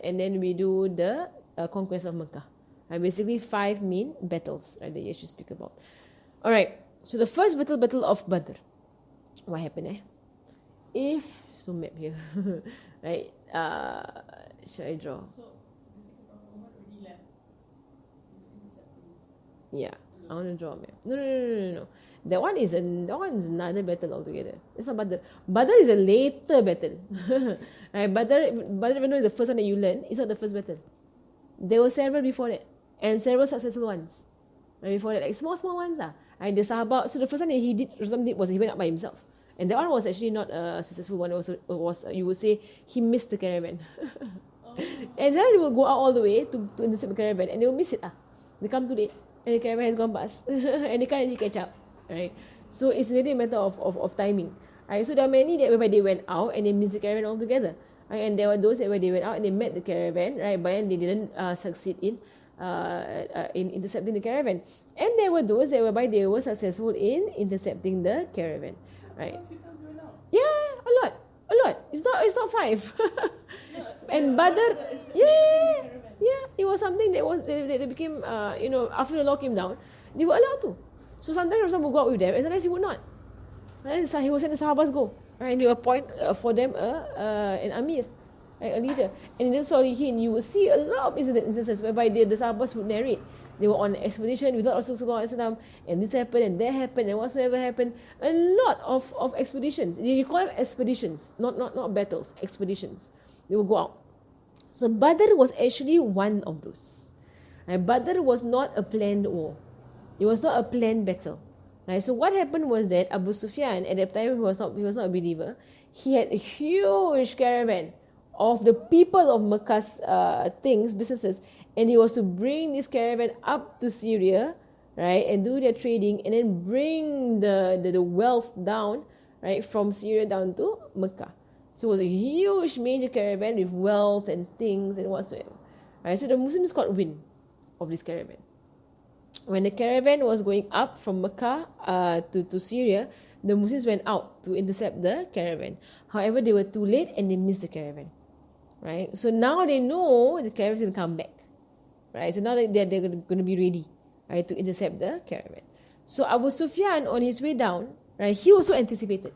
And then we do the conquest of Makkah. Basically 5 main battles, right, that you should speak about. Alright, so the first battle of Badr. What happened So map here. Right, should I draw? So, Muhammad already left. He's intercepting. Yeah, I want to draw a map. No. That one is another battle altogether. It's not Badr. Badr is a later battle. Right, Badr, even though it's the first one that you learn, it's not the first battle. There were several before that. And several successful ones. Right, before that, like small ones. And the Sahabat, so the first one that Rasulullah did was he went up by himself. And that one was actually not a successful one. It was you would say, he missed the caravan. And then they will go out all the way to intercept the caravan. And they will miss it. They come too late. And the caravan has gone past. And they can't actually catch up. Right? So it's really a matter of timing. Right? So there are many that whereby they went out and they missed the caravan altogether. Right? And there were those that where they went out and they met the caravan, right? But then they didn't succeed in intercepting the caravan. And there were those that whereby they were successful in intercepting the caravan. Right? Yeah, a lot. It's not 5. And Badr, it was something that became after the law came down, they were allowed to. So sometimes Rasul would go out with them, and sometimes he would not. And he would send the Sahabas go. Right? And they would appoint for them an Amir, right? A leader. And in the Salihin, you will see a lot of instances whereby the Sahabas would narrate. They were on an expedition without Rasulullah, and this happened, and that happened, and whatsoever happened. A lot of expeditions. They call them expeditions, not battles, expeditions. They will go out. So Badr was actually one of those. Right? Badr was not a planned war. It was not a planned battle. Right? So what happened was that Abu Sufyan, at that time he was not a believer, he had a huge caravan of the people of Makkah's businesses, and he was to bring this caravan up to Syria, right, and do their trading, and then bring the wealth down, right, from Syria down to Makkah. So it was a huge major caravan with wealth and things and whatsoever. Right? So the Muslims got wind of this caravan. When the caravan was going up from Makkah to Syria, the Muslims went out to intercept the caravan. However, they were too late and they missed the caravan. Right? So now they know the caravan is going to come back. Right? So now they're going to be ready, right, to intercept the caravan. So Abu Sufyan, on his way down, right, he also anticipated.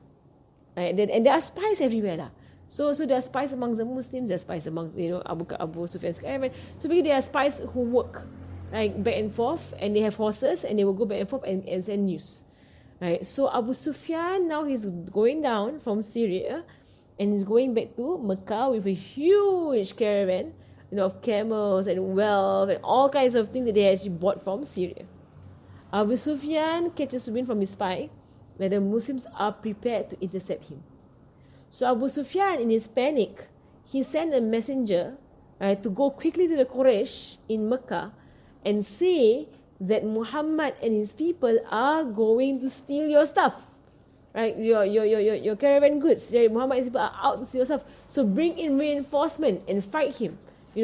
Right? And there are spies everywhere. So there are spies amongst the Muslims, there are spies amongst Abu Sufyan's caravan. So basically there are spies who work, right, back and forth, and they have horses, and they will go back and forth and send news. Right? So Abu Sufyan, now he's going down from Syria, and he's going back to Makkah with a huge caravan, of camels and wealth and all kinds of things that they actually bought from Syria. Abu Sufyan catches wind from his spy that the Muslims are prepared to intercept him. So Abu Sufyan, in his panic, he sent a messenger, right, to go quickly to the Quraysh in Makkah and say that Muhammad and his people are going to steal your stuff. Right, your caravan goods. Muhammad and his people are out to steal your stuff. So bring in reinforcement and fight him.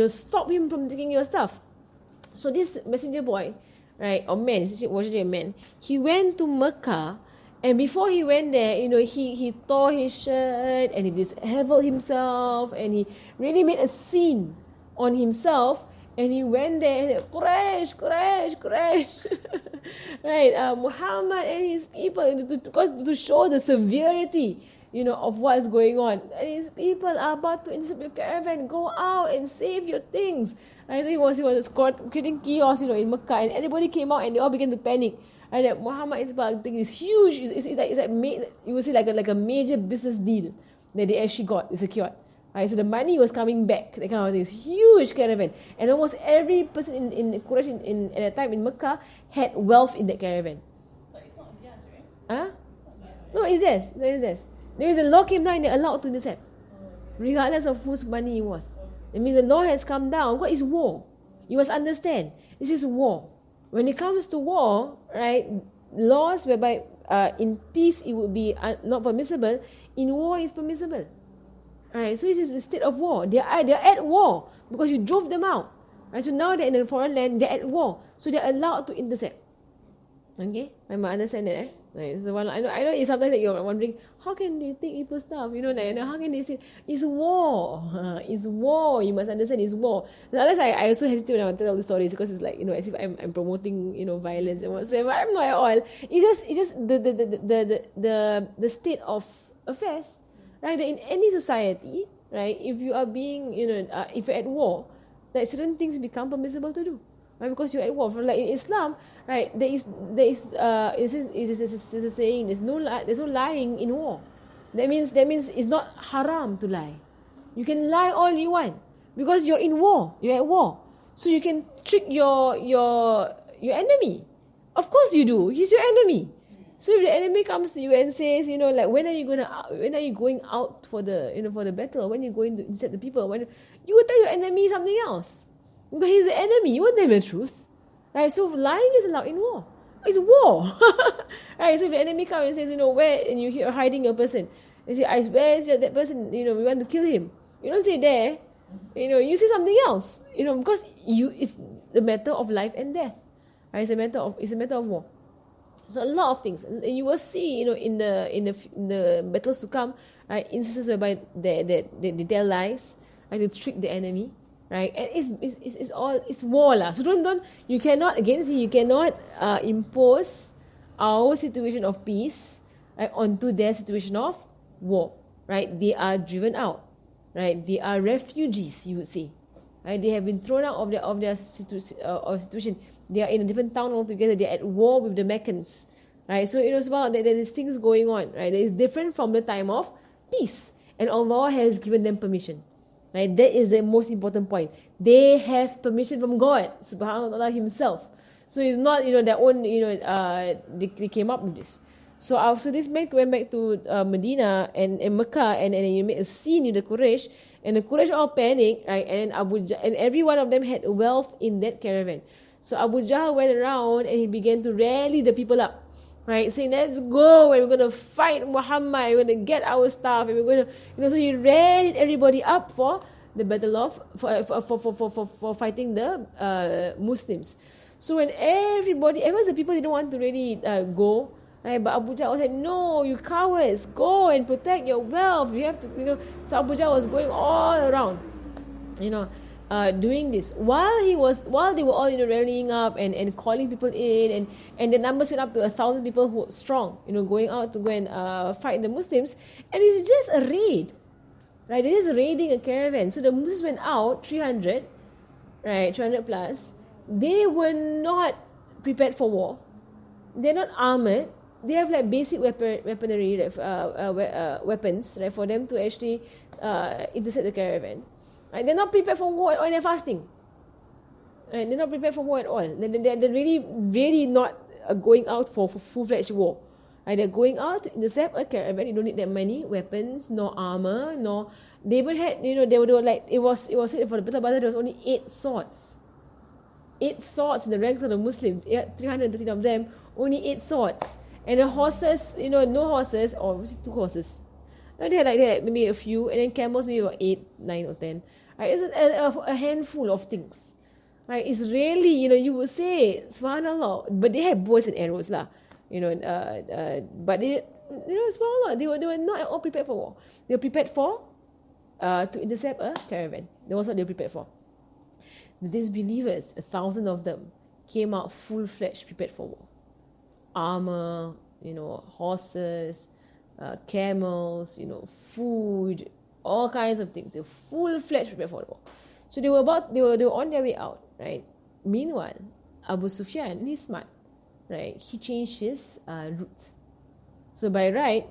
Stop him from taking your stuff. So this messenger boy, right, or man, was actually a man, he went to Mecca, and before he went there, he tore his shirt and he disheveled himself, and he really made a scene on himself, and he went there and said, Quraysh, right, Muhammad and his people, to show the severity, of what's going on. And his people are about to intercept your caravan. Go out and save your things. I think he was creating chaos, in Mecca, and everybody came out and they all began to panic. And that Muhammad thing is huge. It's like you would say like a major business deal that they actually got secured. Right, so the money was coming back, that kind of thing. It's huge caravan. And almost every person in Quraysh at that time in Mecca had wealth in that caravan. But it's not theirs, right? Huh? It's not theirs. No, it's theirs. So it's theirs. There is a law came down and they're allowed to intercept, regardless of whose money it was. It means the law has come down. What is war? You must understand. This is war. When it comes to war, right, laws whereby in peace it would be not permissible, in war it's permissible. Right, so it is a state of war. They are at war because you drove them out. Right, so now they're in a foreign land, they're at war. So they're allowed to intercept. Okay? I might understand that. Right, so I know it's sometimes that you're wondering, how can they take people's stuff? How can they say, it's war. It's war. You must understand it's war. Sometimes I also hesitate when I tell all the stories because it's like, as if I'm promoting, violence and whatsoever. I'm not at all. It's just the state of affairs. Right, that in any society, right, if you are being, if you're at war, that certain things become permissible to do, right? Because you're at war. For like in Islam, right, there is a saying, there's no lying in war. That means it's not haram to lie. You can lie all you want because you're in war. You're at war, so you can trick your enemy. Of course you do. He's your enemy. So if the enemy comes to you and says, like, when are you going out for the battle, or when you're going to intercept the people, you will tell your enemy something else. But he's the enemy, you won't tell him the truth. Right? So lying is allowed in war. It's war. Right? So if the enemy comes and says, where, and you're hiding your person, you say, where is that person, we want to kill him. You don't say there, you say something else. Because it's the matter of life and death. Right? It's a matter of war. So a lot of things, and you will see, in the battles to come, right, instances whereby they tell lies, right, to trick the enemy, right, and it's war lah. So you cannot impose our situation of peace, right, onto their situation of war, right. They are driven out, right. They are refugees, you would say, right. They have been thrown out of their situation. They are in a different town altogether. They are at war with the Meccans, right? So it's about there is things going on, right? That is different from the time of peace, and Allah has given them permission, right? That is the most important point. They have permission from God, Subhanahu wa Taala Himself. So it's not their own they came up with this. So this man went back to Medina and Makkah, and he made a scene with the Quraysh, and the Quraysh all panicked, right? And and every one of them had wealth in that caravan. So Abu Jahl went around and he began to rally the people up, right? Saying, let's go, and we're going to fight Muhammad, we're going to get our stuff, and we're going to, so he rallied everybody up for the battle of, for fighting the Muslims. So when the people didn't want to really go, right? But Abu Jahl said, no, you cowards, go and protect your wealth. You have to, so Abu Jahl was going all around, doing this while they were all rallying up and calling people in, and the numbers went up to 1,000 people who were strong, going out to go and fight the Muslims, and it's just a raid, right? It is raiding a caravan. So the Muslims went out 300, right, 300 plus. They were not prepared for war. They're not armored. They have like basic weaponry, weapons, right, for them to actually intercept the caravan. Right? They're not prepared for war at all, and they're fasting. Right? They're not prepared for war at all. They're really, really not going out for full-fledged war. Right? They're going out to intercept a caravan. You don't need that many weapons, nor armor, nor... They even had, they were like... It was said for the Battle of Badr, there was only 8 swords. 8 swords in the ranks of the Muslims. 313 of them, only 8 swords. And the horses, no horses, or was it 2 horses? No, they had maybe a few, and then camels maybe about 8, 9 or 10. Right? It's a handful of things. Right? It's really, you would say, subhanallah, but they had bows and arrows lah. But they, subhanallah, they were not at all prepared for war. They were prepared for to intercept a caravan. That was what they were prepared for. The disbelievers, 1,000 of them, came out full-fledged prepared for war. Armor, horses, camels, food, all kinds of things. They were full-fledged prepared for the war. So they were on their way out, right? Meanwhile, Abu Sufyan, he's smart, right? He changed his route. So by right,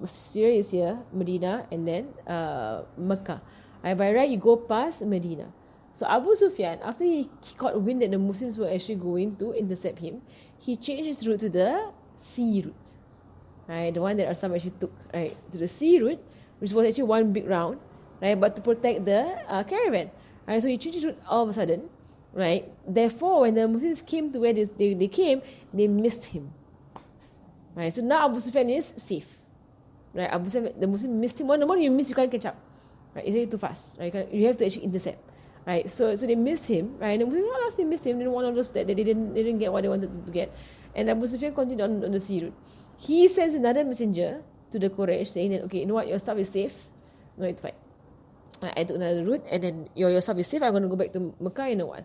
Sirah is here, Medina, and then Makkah. By right, you go past Medina. So Abu Sufyan, after he got wind that the Muslims were actually going to intercept him, he changed his route to the sea route. Right, the one that Aslam actually took, right, to the sea route, which was actually one big round, right, but to protect the caravan. Right, so he changed his route all of a sudden, right. Therefore, when the Muslims came to where they came, they missed him. Right, so now Abu Sufyan is safe. Right, Abu Sufyan, the Muslim missed him. The more you miss, you can't catch up. Right, it's really too fast. Right, you have to actually intercept. Right, so they missed him. Right, and the Muslims they missed him. Then one of those that they didn't get what they wanted to get, and Abu Sufyan continued on the sea route. He sends another messenger to the Quraysh saying that, okay, you know what, your stuff is safe, no need to fight. I took another route, and then your stuff is safe. I'm going to go back to Makkah in a while.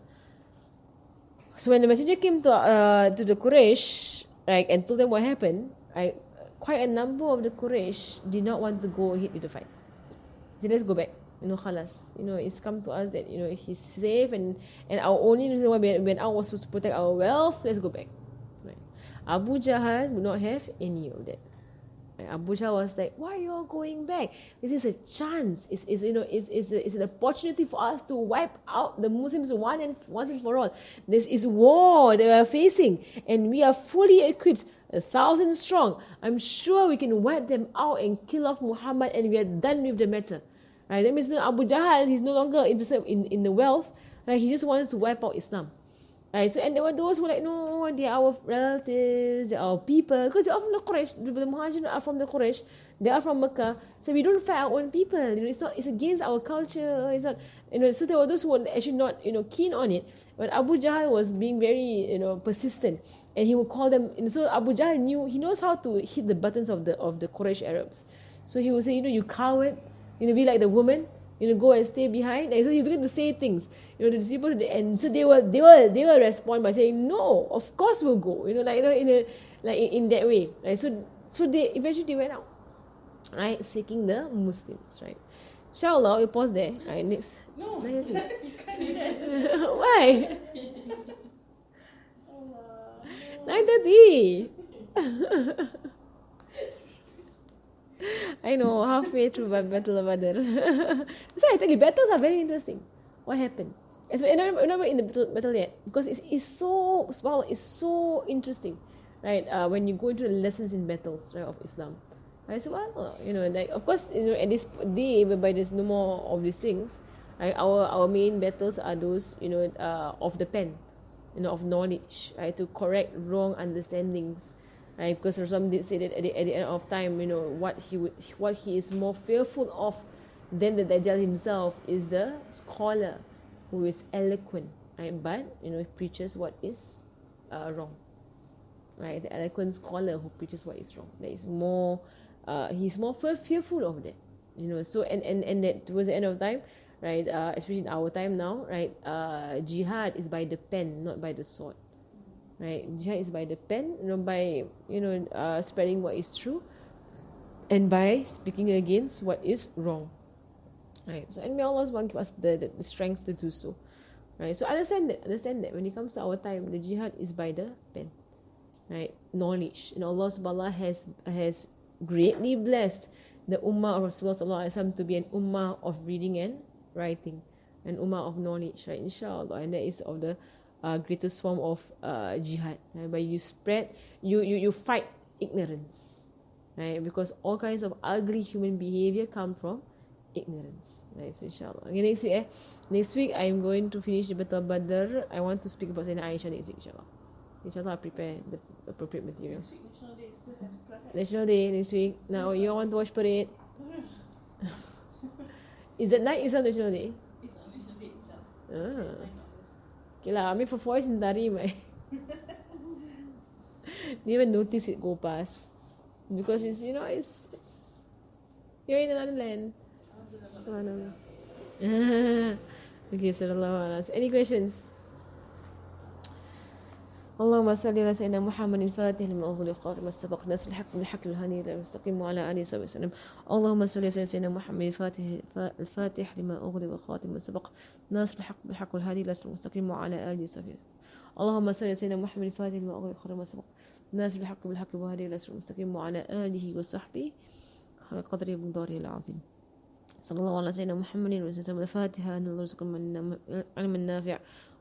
So when the messenger came to the Quraysh, right, and told them what happened, quite a number of the Quraysh did not want to go ahead with the fight. So let's go back. Khalas. It's come to us that he's safe, and our only reason why we went out was to protect our wealth. Let's go back. Right. Abu Jahl would not have any of that. Abu Jahl was like, why are you all going back? This is a chance. It's an opportunity for us to wipe out the Muslims once and for all. This is war they are facing, and we are fully equipped, 1,000 strong. I'm sure we can wipe them out and kill off Muhammad, and we are done with the matter. Right? That means Abu Jahl, he's no longer interested in the wealth. Right? He just wants to wipe out Islam. Right? So, and there were those who were like, no, they are our relatives, they are our people, because they are from the Quraysh. The Muhajiroun are from the Quraysh. They are from Makkah. So we don't fight our own people. It's against our culture. It's not. So there were those who were actually not keen on it. But Abu Jahl was being very persistent, and he would call them. So Abu Jahl knows how to hit the buttons of the Quraysh Arabs. So he would say, you coward, be like the woman. Go and stay behind. And so he began to say things, to the people, and so they will respond by saying, no, of course we'll go, in that way, right? So they eventually went out, right, seeking the Muslims, right? Inshallah, we'll pause there, right? Next. No, you can't do that. Why? Allah, 9:30. I know, halfway through my Battle of Badr. So I tell you, battles are very interesting. What happened? I'm not in the battle yet, because it's so small, it's so interesting, right? When you go into the lessons in battles, right, of Islam. Right? So of course, at this day whereby there's no more of these things, right? Our main battles are those, of the pen, of knowledge, right? To correct wrong understandings. Right, because Rasul did say that at the end of time, what he is more fearful of than the Dajjal himself is the scholar who is eloquent, right? But preaches what is wrong, right? The eloquent scholar who preaches what is wrong. That is more, he's more fearful of that, So and that towards the end of time, right? Especially in our time now, right? Jihad is by the pen, not by the sword. Right, jihad is by the pen, by spreading what is true, and by speaking against what is wrong. Right, so and may Allah give us the strength to do so. Right, so understand that when it comes to our time, the jihad is by the pen. Right, knowledge, and Allah Subhanahu has greatly blessed the ummah of Rasulullah SAW to be an ummah of reading and writing, an ummah of knowledge. Right, inshallah, and that is of the greatest form of jihad, right? But you spread, you fight ignorance, right? Because all kinds of ugly human behavior come from ignorance, right? So inshallah, okay, next week I'm going to finish the Battle of Badr. I want to speak about Sayyidina Aisha next week, inshallah. I'll prepare the appropriate material. National Day next week. Now you all want to watch parade? Is that night is on National Day? It's on National Day itself. Okay lah, I mean for voice in Tarim, didn't even notice it go past, because it's it's you're in another land. Subhanallah. Okay, sallallahu alaihi wasallam. Any questions? اللهم صل على سيدنا محمد الفاتح لما أغلق خاتم السبق ناصر الحق بالحق الهادي إلى المستقيم وعلى آله وصحبه وسلم. اللهم صل على سيدنا محمد الفاتح لما أغلق خاتم السبق ناصر الحق بالحق والهادي إلى المستقيم وعلى آله وصحبه. اللهم صل على سيدنا محمد الفاتح لما أغلق خاتم السبق ناصر الحق بالحق والهادي إلى المستقيم وعلى آله وصحبه على قدر مقداره العظيم. صلى الله على سيدنا محمد وسلم. الفاتحة. أن الله يرزقكم علم النافع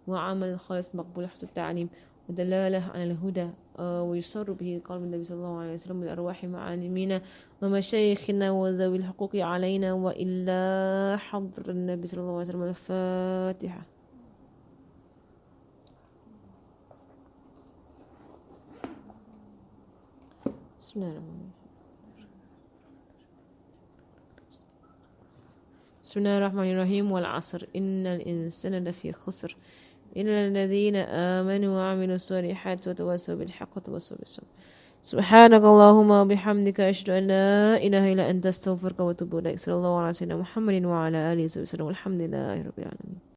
وعمل خالص مقبول حسن التعليم ودلالة على الهدى ويسر به قلب النبي صلى الله عليه وسلم بالأرواح معالمين ومشايخنا وذوي الحقوق علينا وإلا حضر النبي صلى الله عليه وسلم. الفاتحة. بسم الله الرحمن الرحيم. بسم الله الرحمن الرحيم. والعصر إن الإنسان لفي خسر إلا الذين آمنوا وعملوا الصالحات وتواصوا بالحق وتواصوا بالصبر. سبحانك اللهم وبحمدك أشهد أن لا إله إلا أنت أستغفرك وأتوب إليك. صلى الله على سيدنا محمد وعلى آله وصحبه وسلم. والحمد لله رب العالمين.